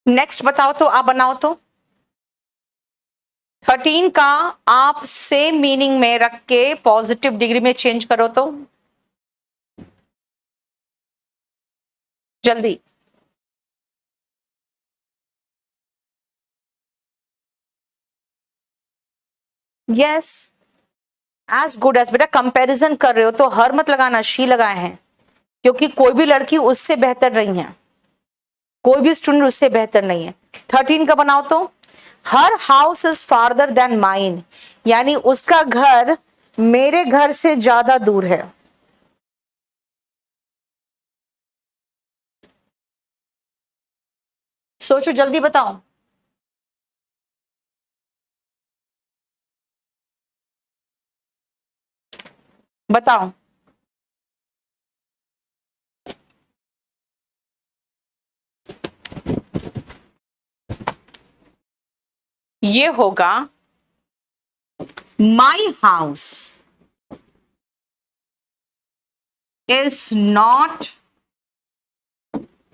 नेक्स्ट बताओ, तो आप बनाओ तो 13 का आप सेम मीनिंग में रख के पॉजिटिव डिग्री में चेंज करो तो जल्दी। यस, एज गुड एज, बेटा कंपैरिजन कर रहे हो तो हर मत लगाना, शी लगाए हैं, क्योंकि कोई भी लड़की उससे बेहतर नहीं है, कोई भी स्टूडेंट उससे बेहतर नहीं है। 13 का बनाओ तो her house is farther than mine, यानी उसका घर मेरे घर से ज्यादा दूर है। सोचो जल्दी बताओ। बताओ ये होगा my house is not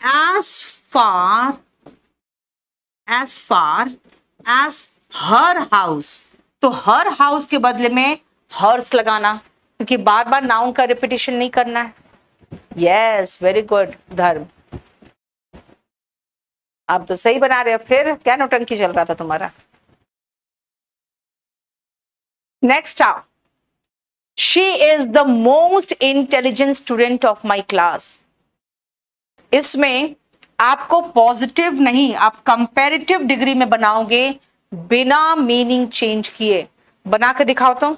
as far as her house, तो हर हाउस के बदले में हर्स लगाना, क्योंकि बार बार नाउन का रिपीटिशन नहीं करना है। यस, वेरी गुड धर्म, आप तो सही बना रहे हो। फिर क्या नौटंकी चल रहा था तुम्हारा। नेक्स्ट आओ, she is the most intelligent student of my class. इसमें आपको पॉजिटिव नहीं, आप कंपैरेटिव डिग्री में बनाओगे बिना मीनिंग चेंज किए। बना के दिखाओ तो।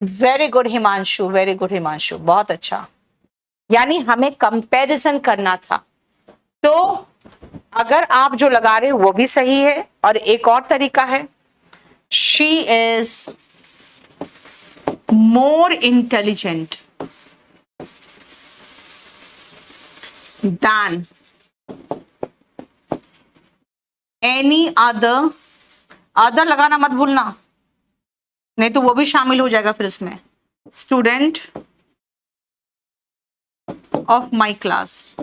Very good Himanshu, very good Himanshu, बहुत अच्छा। यानी हमें कंपैरिजन करना था। तो अगर आप जो लगा रहे हो वो भी सही है, और एक और तरीका है, she is more intelligent than any other, other लगाना मत भूलना, नहीं तो वो भी शामिल हो जाएगा फिर इसमें, student of my class,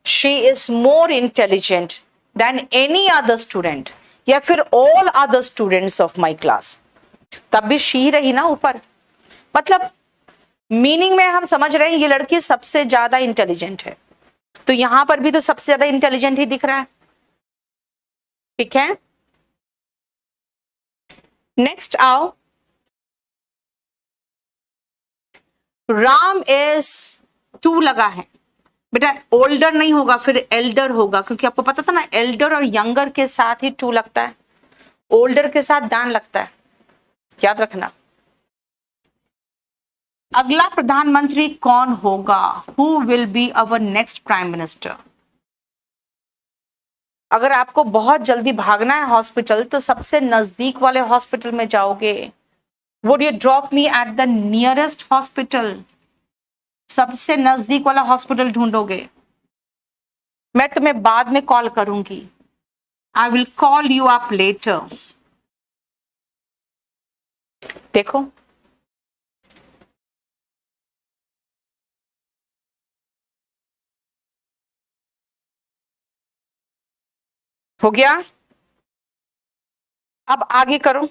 she is more intelligent then any other student, या फिर all other students of my class, तब भी शी रही ना ऊपर। मतलब मीनिंग में हम समझ रहे हैं ये लड़की सबसे ज्यादा इंटेलिजेंट है, तो यहां पर भी तो सबसे ज्यादा इंटेलिजेंट ही दिख रहा है। ठीक है, नेक्स्ट आओ, राम इज टू लगा है बेटा, ओल्डर नहीं होगा, फिर एल्डर होगा, क्योंकि आपको पता था ना एल्डर और यंगर के साथ ही टू लगता है, ओल्डर के साथ दान लगता है, याद रखना। अगला प्रधानमंत्री कौन होगा, who will be our next prime minister. अगर आपको बहुत जल्दी भागना है हॉस्पिटल, तो सबसे नजदीक वाले हॉस्पिटल में जाओगे। Would you drop me at the nearest hospital, सबसे नजदीक वाला हॉस्पिटल ढूंढोगे। मैं तुम्हें बाद में कॉल करूंगी, I will call you up later. देखो हो गया, अब आगे करो।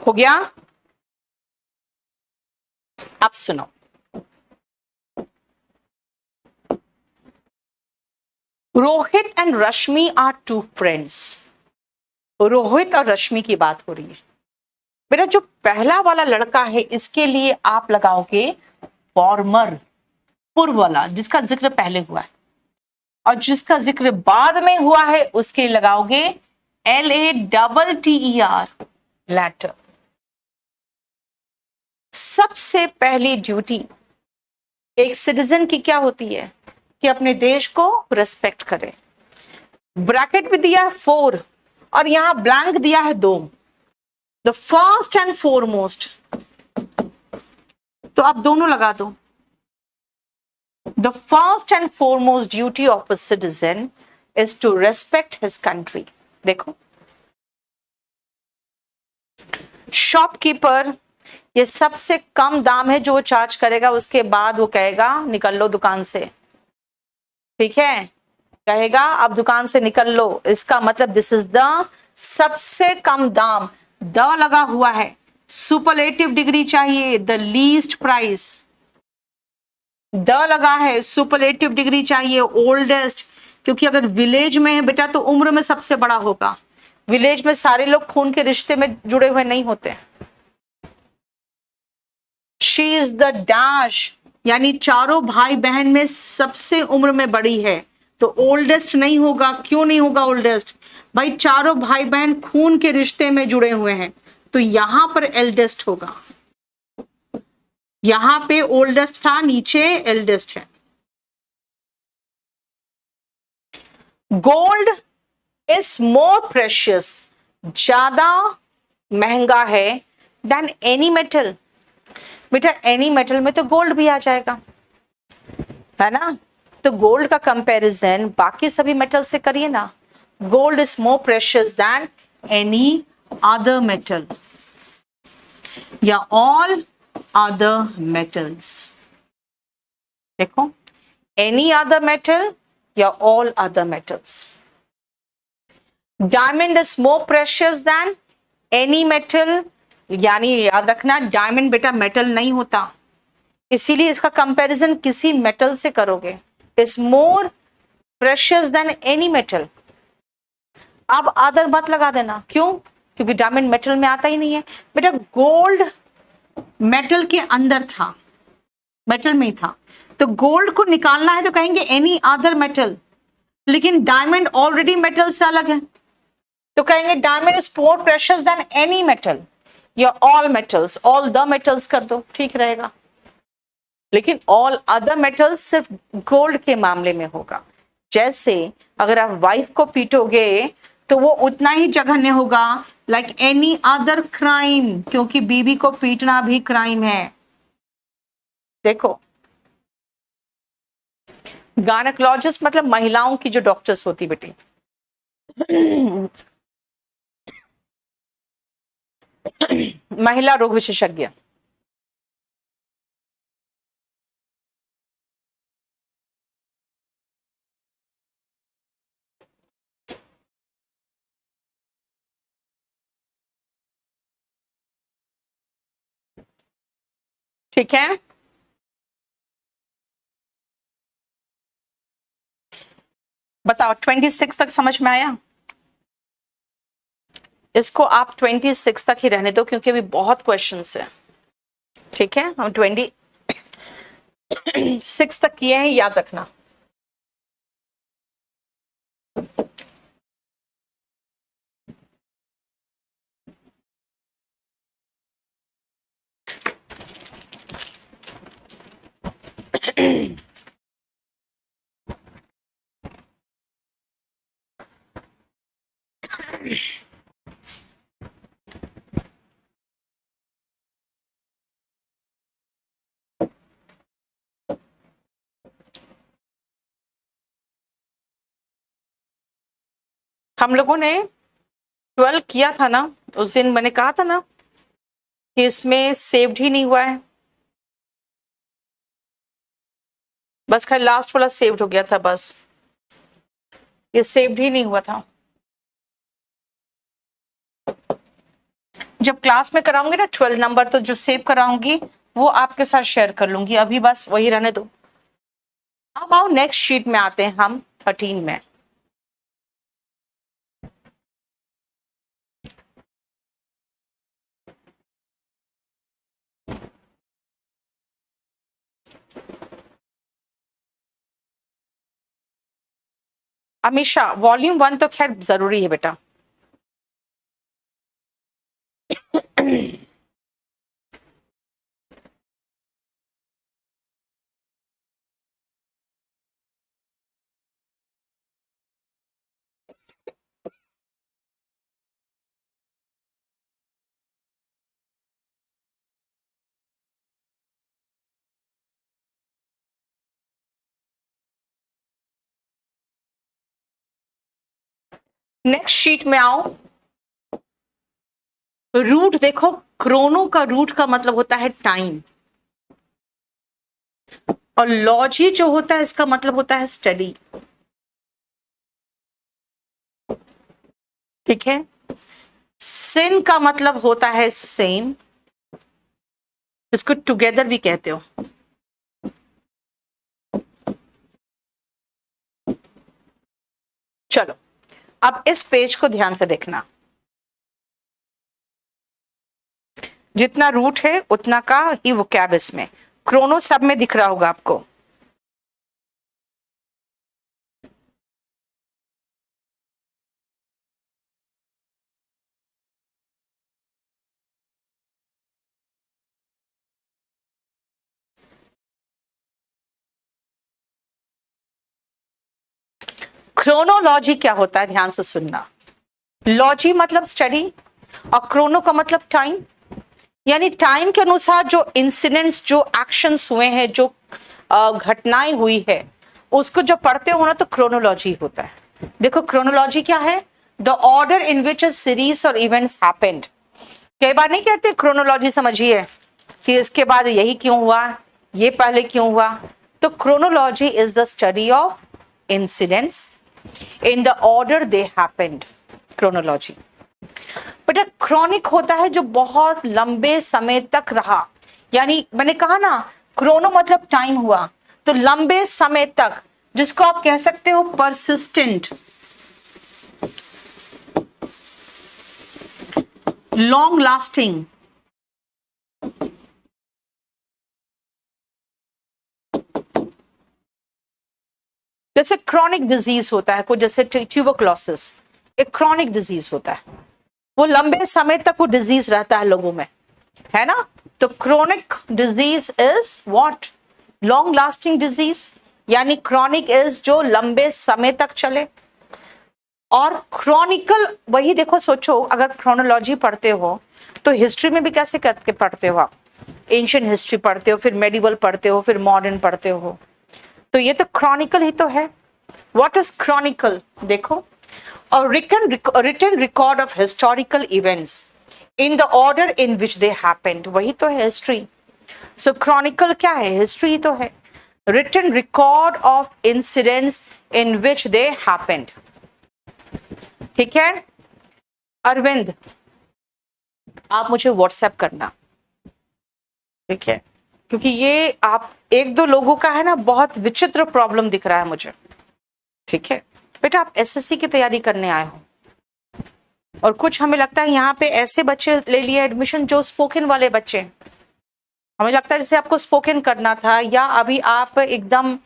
हो गया? अब सुनो, Rohit and Rashmi are two friends. Rohit और रश्मि की बात हो रही है। बेटा जो पहला वाला लड़का है इसके लिए आप लगाओगे फॉर्मर, पूर्व वाला जिसका जिक्र पहले हुआ है, और जिसका जिक्र बाद में हुआ है उसके लिए लगाओगे LATTER, लैटर। सबसे पहली ड्यूटी एक सिटीजन की क्या होती है कि अपने देश को रिस्पेक्ट करे। ब्रैकेट में दिया है 4 और यहां ब्लैंक दिया है 2, द फर्स्ट एंड फोरमोस्ट, तो आप दोनों लगा दो। The first and foremost duty of a citizen is to respect his country. देखो, शॉपकीपर, ये सबसे कम दाम है जो वो चार्ज करेगा, उसके बाद वो कहेगा निकल लो दुकान से, ठीक है, कहेगा अब दुकान से निकल लो, इसका मतलब दिस इज द सबसे कम दाम। द लगा हुआ है, सुपरलेटिव डिग्री चाहिए, द लीस्ट प्राइस। द लगा है, सुपरलेटिव डिग्री चाहिए, ओल्डेस्ट, क्योंकि अगर विलेज में है बेटा तो उम्र में सबसे बड़ा होगा। विलेज में सारे लोग खून के रिश्ते में जुड़े हुए नहीं होते। शी इज द डैश, यानी चारों भाई बहन में सबसे उम्र में बड़ी है, तो ओल्डेस्ट नहीं होगा। क्यों नहीं होगा ओल्डेस्ट? भाई चारों भाई बहन खून के रिश्ते में जुड़े हुए हैं, तो यहां पर एल्डेस्ट होगा। यहां पे ओल्डेस्ट था, नीचे एल्डेस्ट है। गोल्ड इज मोर प्रेशियस, ज्यादा महंगा है देन एनी मेटल। बेटा एनी मेटल में तो गोल्ड भी आ जाएगा, है ना, तो गोल्ड का कंपैरिजन बाकी सभी मेटल से करिए ना। Gold is more precious than any other metal या ऑल अदर मेटल्स। देखो, एनी अदर मेटल या all other metals. Diamond is more precious than any metal, यानी याद रखना डायमंड बेटा मेटल नहीं होता, इसीलिए इसका कंपैरिजन किसी मेटल से करोगे। Is more precious than any metal. अब अदर मत लगा देना, क्यों? क्योंकि डायमंड मेटल में आता ही नहीं है। बेटा गोल्ड मेटल के अंदर था, मेटल में ही था, तो गोल्ड को निकालना है तो कहेंगे एनी अदर मेटल, लेकिन डायमंड ऑलरेडी मेटल से अलग है, तो कहेंगे diamond is more precious than any metal या all metals. All the metals कर दो, ठीक रहेगा, लेकिन ऑल अदर मेटल्स सिर्फ गोल्ड के मामले में होगा। जैसे अगर आप वाइफ को पीटोगे तो वो उतना ही जघन्य होगा लाइक एनी अदर क्राइम, क्योंकि बीवी को पीटना भी क्राइम है। देखो, गायनेकोलॉजिस्ट मतलब महिलाओं की जो डॉक्टर्स होती बेटी, महिला रोग विशेषज्ञ। ठीक है, बताओ 26 तक समझ में आया? इसको आप 26 तक ही रहने दो क्योंकि अभी बहुत क्वेश्चंस है। ठीक है, हम 26 तक किए हैं, याद रखना। हम लोगों ने 12 किया था ना, उस दिन मैंने कहा था ना कि इसमें सेव्ड ही नहीं हुआ है, बस खाली लास्ट वाला सेव्ड हो गया था, बस ये सेव्ड ही नहीं हुआ था। जब क्लास में कराऊंगी ना 12 नंबर, तो जो सेव कराऊंगी वो आपके साथ शेयर कर लूंगी, अभी बस वही रहने दो। अब आओ नेक्स्ट शीट में आते हैं हम 13 में। अमीषा वॉल्यूम 1 तो खैर जरूरी है बेटा। नेक्स्ट शीट में आओ। रूट देखो, क्रोनो का रूट का मतलब होता है टाइम, और लॉजी जो होता है इसका मतलब होता है स्टडी। ठीक है। सिन का मतलब होता है सेम, इसको टुगेदर भी कहते हो। चलो अब इस पेज को ध्यान से देखना, जितना रूट है उतना का ही वोकैब इसमें, क्रोनो सब में दिख रहा होगा आपको। क्रोनोलॉजी क्या होता है, ध्यान से सुनना। लॉजी मतलब स्टडी, और क्रोनो का मतलब टाइम, यानी टाइम के अनुसार जो इंसिडेंट्स, जो एक्शंस हुए हैं, जो घटनाएं हुई है, उसको जो पढ़ते हो ना तो क्रोनोलॉजी होता है। देखो क्रोनोलॉजी क्या है, the order in which a series और इवेंट्स हैपेंड। कई बार नहीं कहते क्रोनोलॉजी समझिए कि इसके बाद यही क्यों हुआ, ये पहले क्यों हुआ। तो chronology is the study of incidents in the order they happened, chronology. बेटा क्रॉनिक होता है जो बहुत लंबे समय तक रहा, यानी मैंने कहा ना क्रोनो मतलब टाइम हुआ, तो लंबे समय तक, जिसको आप कह सकते हो परसिस्टेंट, लॉन्ग लास्टिंग। जैसे क्रॉनिक डिजीज होता है कोई, जैसे ट्यूबरक्लोसिस एक क्रॉनिक डिजीज होता है, वो लंबे समय तक वो डिजीज रहता है लोगों में, है ना। तो chronic disease is what, long lasting disease, यानी क्रॉनिक इज जो लंबे समय तक चले। और क्रॉनिकल वही देखो, सोचो अगर क्रोनोलॉजी पढ़ते हो तो हिस्ट्री में भी कैसे करके पढ़ते हो आप, एंशियंट हिस्ट्री पढ़ते हो, फिर मेडिवल पढ़ते हो, फिर मॉडर्न पढ़ते हो, तो ये तो क्रॉनिकल ही तो है। व्हाट इज क्रॉनिकल, देखो, a written record of historical events in the order in which they happened, वही तो है हिस्ट्री। सो क्रॉनिकल क्या है, हिस्ट्री तो है, written record of incidents in which they happened। ठीक है अरविंद, आप मुझे व्हाट्सएप करना, ठीक है, क्योंकि ये आप एक दो लोगों का है ना बहुत विचित्र प्रॉब्लम दिख रहा है मुझे। ठीक है बेटा, आप एसएससी की तैयारी करने आए हो, और कुछ हमें लगता है यहाँ पे ऐसे बच्चे ले लिए एडमिशन जो स्पोकन वाले बच्चे, हमें लगता है जैसे आपको स्पोकन करना था, या अभी आप एकदम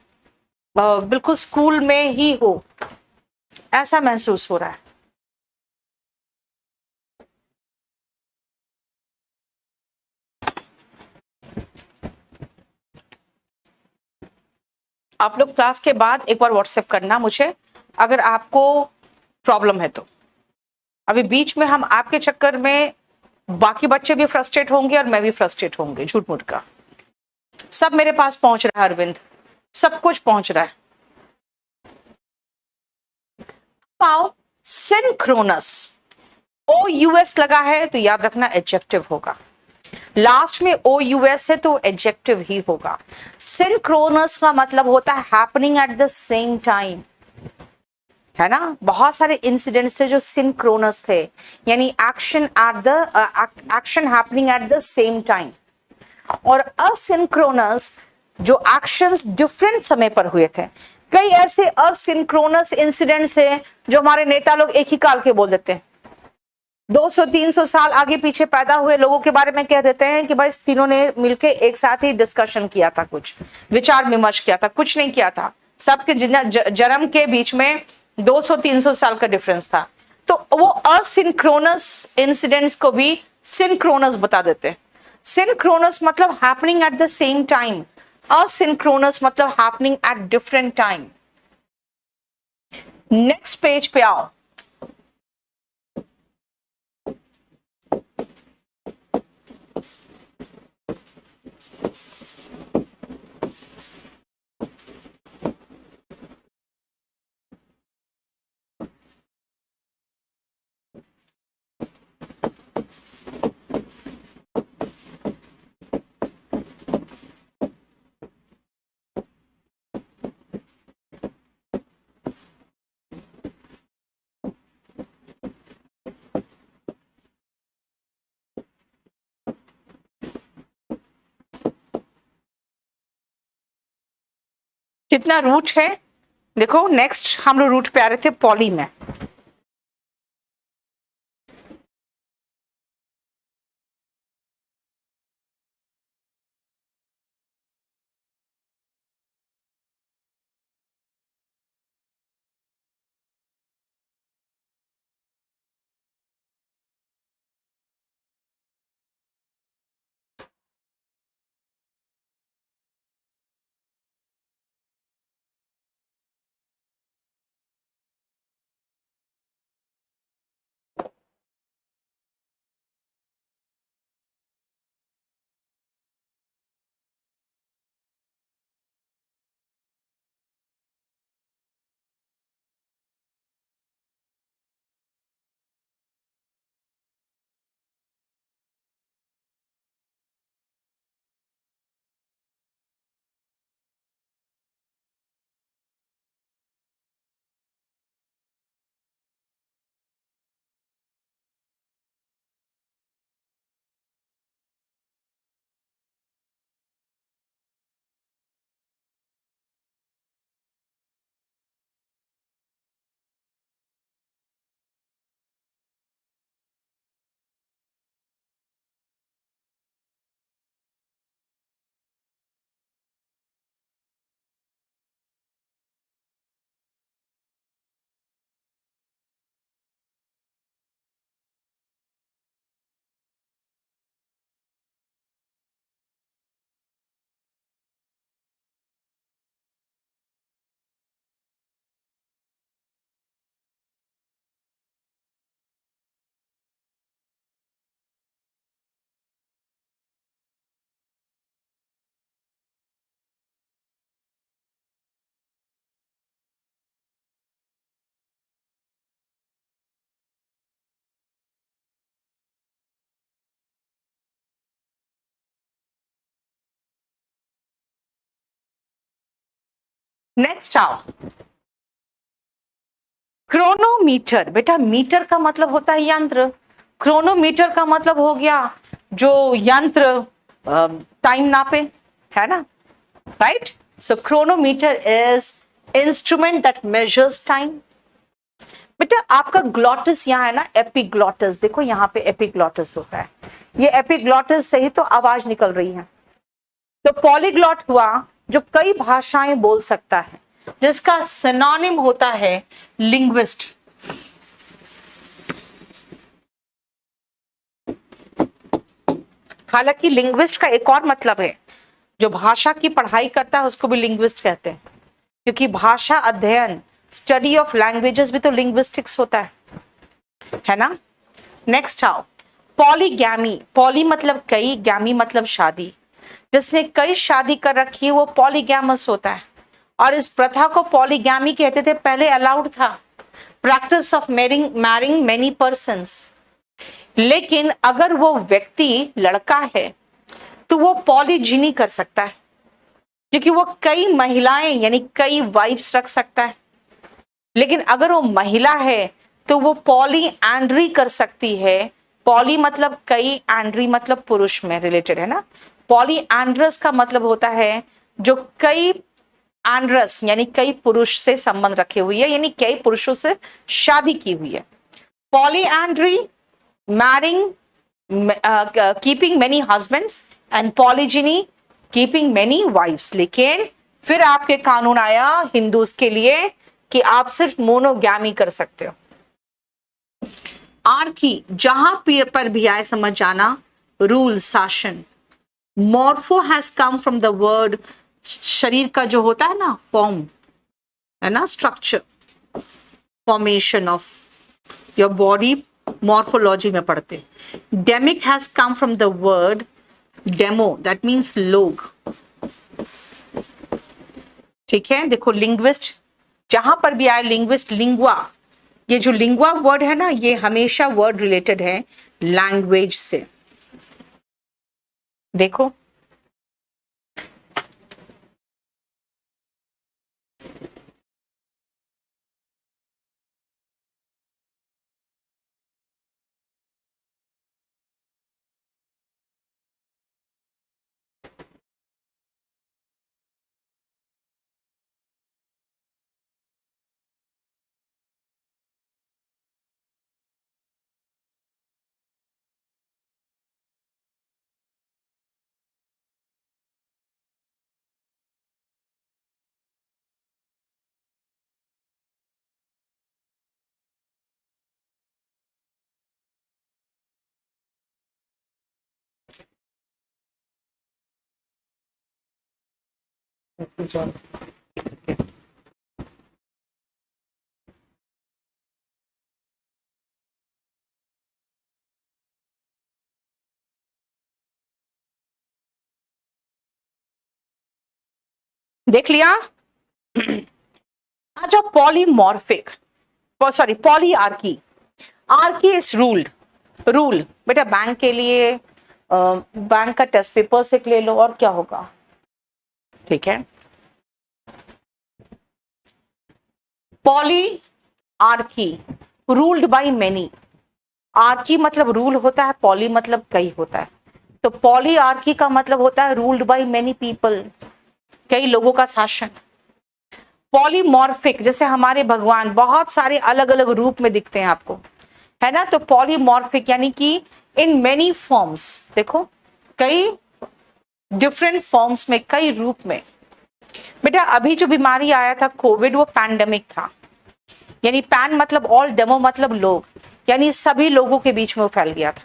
बिल्कुल स्कूल में ही हो, ऐसा महसूस हो रहा है। आप लोग क्लास के बाद एक बार व्हाट्सएप करना मुझे अगर आपको प्रॉब्लम है तो। अभी बीच में हम आपके चक्कर में बाकी बच्चे भी फ्रस्ट्रेट होंगे और मैं भी फ्रस्ट्रेट होंगे, झूठ मूठ का। सब मेरे पास पहुंच रहा है अरविंद, सब कुछ पहुंच रहा है। आओ सिंक्रोनस, ओ यूएस लगा है तो याद रखना एडजेक्टिव होगा, लास्ट में ओ यूएस है तो एडजेक्टिव ही होगा। सिंक्रोनस का मतलब होता है happening at the same time, है ना, बहुत सारे इंसिडेंट्स थे जो सिंक्रोनस थे, यानी action happening at the same time. और असिंक्रोनस जो एक्शंस डिफरेंट समय पर हुए थे। कई ऐसे असिंक्रोनस इंसिडेंट्स हैं जो हमारे नेता लोग एक ही काल के बोल देते हैं, 200-300 साल आगे पीछे पैदा हुए लोगों के बारे में कह देते हैं कि भाई तीनों ने मिलके एक साथ ही डिस्कशन किया था, कुछ विचार विमर्श किया था, कुछ नहीं किया था, सबके जन्म के बीच में 200-300 साल का डिफरेंस था। तो वो असिंक्रोनस इंसिडेंट्स को भी सिंक्रोनस बता देते हैं। सिंक्रोनस मतलब happening at the same time, asynchronous मतलब happening at different time. Next page पे आओ। कितना रूट है देखो। नेक्स्ट हम लोग रूट पे आ रहे थे पॉली में। नेक्स्ट आओ। क्रोनोमीटर, बेटा मीटर का मतलब होता है यंत्र, क्रोनोमीटर का मतलब हो गया जो यंत्र टाइम नापे, है ना, right. So chronometer is instrument that measures time. बेटा आपका ग्लॉटिस यहाँ है ना, एपिग्लॉटिस, देखो यहाँ पे एपिग्लॉटिस होता है, ये एपिग्लॉटिस से ही तो आवाज निकल रही है। तो पॉलीग्लॉट हुआ जो कई भाषाएं बोल सकता है, जिसका सिनोनिम होता है लिंग्विस्ट। हालांकि लिंग्विस्ट का एक और मतलब है, जो भाषा की पढ़ाई करता है उसको भी लिंग्विस्ट कहते हैं, क्योंकि भाषा अध्ययन, स्टडी ऑफ लैंग्वेजेस भी तो लिंग्विस्टिक्स होता है ना। नेक्स्ट आओ, पॉलीगैमी। पॉली मतलब कई, गैमी मतलब शादी। जिसने कई शादी कर रखी है वो पॉलीगैमस होता है। और इस प्रथा को पॉलीगैमी कहते थे, पहले अलाउड था, practice of marrying many persons. लेकिन अगर वो व्यक्ति लड़का है तो वो पॉलीजिनी कर सकता है, क्योंकि वो कई महिलाएं यानी कई वाइफ्स रख सकता है। लेकिन अगर वो महिला है तो वो पॉली एंड्री कर सकती है। पॉली मतलब कई, एंड्री मतलब पुरुष में रिलेटेड है ना। पॉली एंड्रस का मतलब होता है जो कई एंड्रस यानी कई पुरुष से संबंध रखे हुई है, यानी कई पुरुषों से शादी की हुई है। Polyandry marrying, keeping many husbands, and polygyny keeping many wives. लेकिन फिर आपके कानून आया हिंदूज के लिए कि आप सिर्फ मोनोगैमी कर सकते हो। आर्की जहां पर भी आए समझ जाना, रूल शासन। Morpho has come from the word, शरीर का जो होता है ना फॉर्म है ना, structure, formation of your body, morphology में पढ़ते। Demic has come from the word demo, that means लोग। ठीक है, देखो लिंग्विस्ट जहां पर भी आए, लिंग्विस्ट, लिंगुआ, ये जो लिंगुआ वर्ड है ना, ये हमेशा वर्ड रिलेटेड है लैंग्वेज से। देखो देख लिया। अच्छा, polymorphic, sorry polyarchy. Archy is ruled, rule बेटा बैंक के लिए बैंक का टेस्ट पेपर से ले लो और क्या होगा। ठीक है, poly Archie, ruled by many. Archie मतलब रूल होता है, पॉली मतलब कई होता है। तो पॉली आर्की का मतलब होता है रूल्ड बाय मेनी पीपल, कई लोगों का शासन। पॉलीमॉर्फिक, जैसे हमारे भगवान बहुत सारे अलग अलग रूप में दिखते हैं आपको, है ना। तो पॉलीमॉर्फिक यानी कि इन मेनी फॉर्म्स, देखो कई डिफरेंट फॉर्म्स में, कई रूप में। बेटा अभी जो बीमारी आया था कोविड, वो पैंडेमिक था, यानी पैन मतलब ऑल, डेमो मतलब लोग, यानी सभी लोगों के बीच में वो फैल गया था।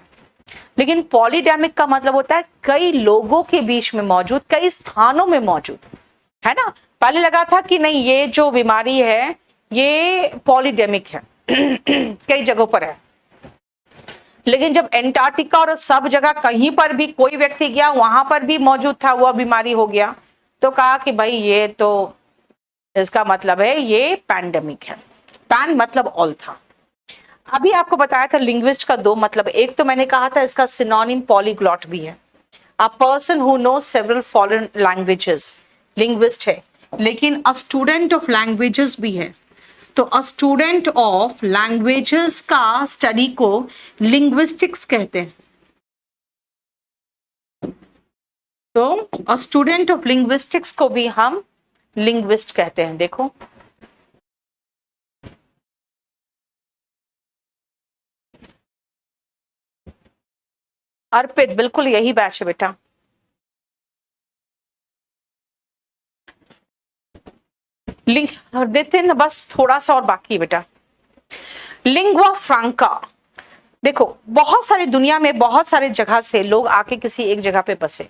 लेकिन पॉलीडेमिक का मतलब होता है कई लोगों के बीच में मौजूद, कई स्थानों में मौजूद, है ना। पहले लगा था कि नहीं ये जो बीमारी है ये पॉलीडेमिक है कई जगहों पर है, लेकिन जब एंटार्क्टिका और सब जगह कहीं पर भी कोई व्यक्ति गया वहां पर भी मौजूद था, वह बीमारी हो गया, तो कहा कि भाई ये तो इसका मतलब है ये पैंडेमिक है। पैन मतलब ऑल था। अभी आपको बताया था लिंग्विस्ट का दो मतलब, एक तो मैंने कहा था इसका सिनोनिम पॉलीग्लॉट भी है, a person who knows several foreign languages, linguist है। लेकिन अ स्टूडेंट ऑफ लैंग्वेजेस भी है। तो अ स्टूडेंट ऑफ लैंग्वेजेस का स्टडी को लिंग्विस्टिक्स कहते हैं। तो अ स्टूडेंट ऑफ लिंग्विस्टिक्स को भी हम लिंग्विस्ट कहते हैं। देखो अर्पित, बिल्कुल यही बैच है बेटा। नितिन बस थोड़ा सा और बाकी है बेटा। लिंगुआ फ्रैंका, देखो बहुत सारी दुनिया में बहुत सारे जगह से लोग आके किसी एक जगह पे बसे,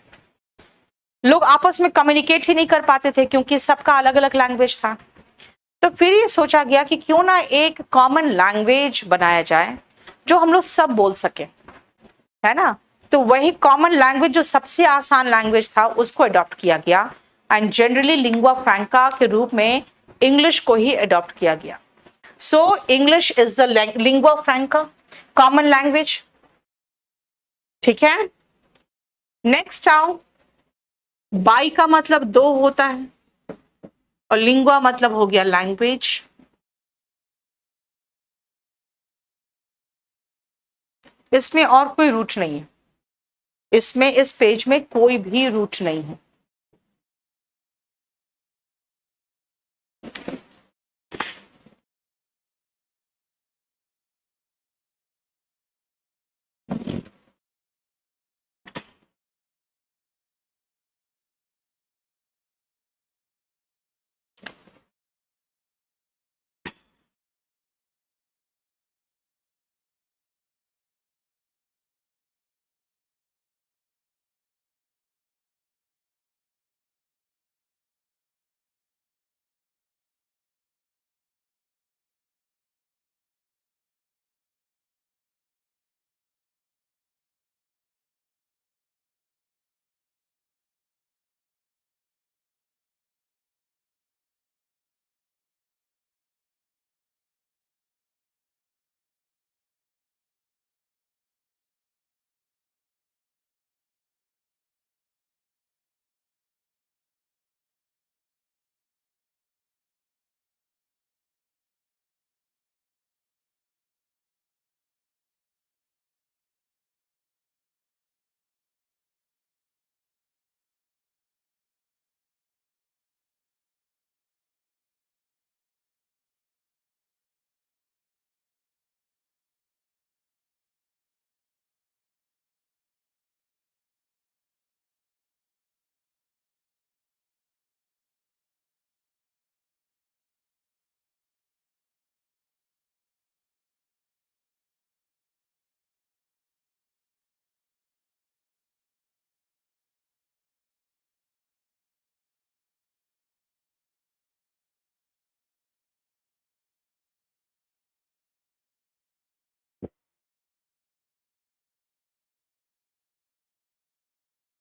लोग आपस में कम्युनिकेट ही नहीं कर पाते थे क्योंकि सबका अलग अलग लैंग्वेज था। तो फिर ये सोचा गया कि क्यों ना एक कॉमन लैंग्वेज बनाया जाए जो हम लोग सब बोल सके, है ना। तो वही कॉमन लैंग्वेज जो सबसे आसान लैंग्वेज था उसको अडॉप्ट किया गया, एंड जनरली लिंगुआ फ्रैंका के रूप में इंग्लिश को ही अडॉप्ट किया गया। So English is the lingua फ्रैंका, common language. ठीक है, नेक्स्ट आओ। बाई का मतलब दो होता है और लिंगुआ मतलब हो गया लैंग्वेज। इसमें और कोई रूट नहीं है, इसमें इस पेज में कोई भी रूट नहीं है।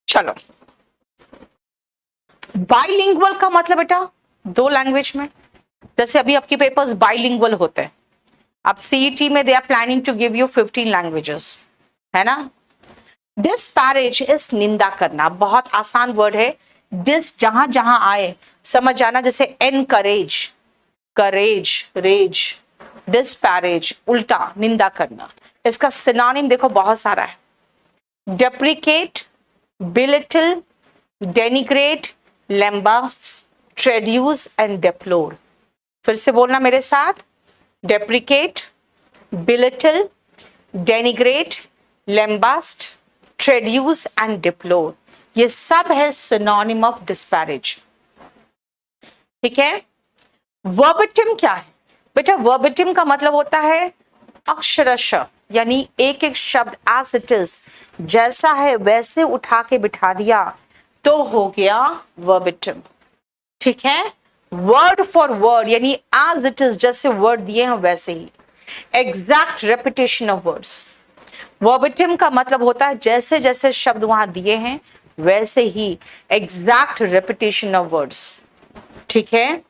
चलो, बाइलिंगुअल का मतलब बेटा दो लैंग्वेज में, जैसे अभी आपके पेपर्स बाइलिंगुअल होते हैं। अब सीईटी में they are planning to give you 15 languages, है ना। डिस्पैरेज इज निंदा करना, बहुत आसान वर्ड है। डिस जहां जहां आए समझ जाना, जैसे एनकरेज, करेज, रेज, डिस्पैरेज उल्टा निंदा करना। इसका सिनोनिम देखो बहुत सारा है। Deprecate, belittle, denigrate, lambast, traduce and deplore. फिर से बोलना मेरे साथ, deprecate, belittle, denigrate, lambast, traduce and deplore, ये सब है सिनोनिम ऑफ डिस्पैरेज। ठीक है। वर्बेटिम क्या है बेटा? वर्बेटिम का मतलब होता है अक्षरशः, यानी एक एक शब्द एज इट इज, जैसा है वैसे उठा के बिठा दिया तो हो गया वर्बेटिम। ठीक है। वर्ड फॉर वर्ड, यानी एज इट इज, जैसे वर्ड दिए हैं वैसे ही। Exact repetition of words. Verbatim का मतलब होता है जैसे जैसे शब्द वहां दिए हैं वैसे ही, एग्जैक्ट रेपिटेशन ऑफ वर्ड्स। ठीक है।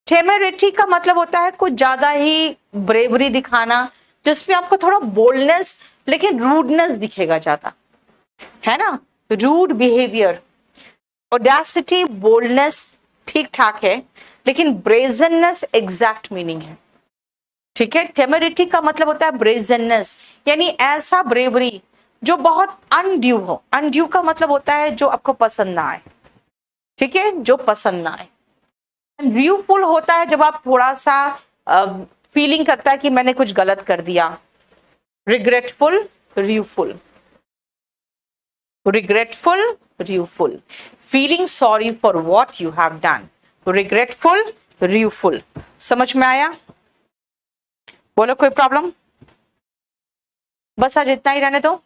टेमेरिटी का मतलब होता है कुछ ज्यादा ही ब्रेवरी दिखाना, जिसमें आपको थोड़ा बोल्डनेस लेकिन रूडनेस दिखेगा ज्यादा, है ना। Rude behaviour. ऑडेसिटी, बोल्डनेस ठीक ठाक है, लेकिन ब्रेजननेस एग्जैक्ट मीनिंग है। ठीक है। टेमेरिटी का मतलब होता है ब्रेजननेस, यानी ऐसा ब्रेवरी जो बहुत अनड्यू हो। अनड्यू का मतलब होता है जो आपको पसंद ना आए। ठीक है, जो पसंद ना आए। ड्यूफुल होता है जब आप थोड़ा सा फीलिंग करता है कि मैंने कुछ गलत कर दिया। Regretful, rueful, regretful, rueful, feeling sorry for what you have done. Regretful, rueful. समझ में आया? बोलो कोई प्रॉब्लम? बस आज इतना ही रहने दो।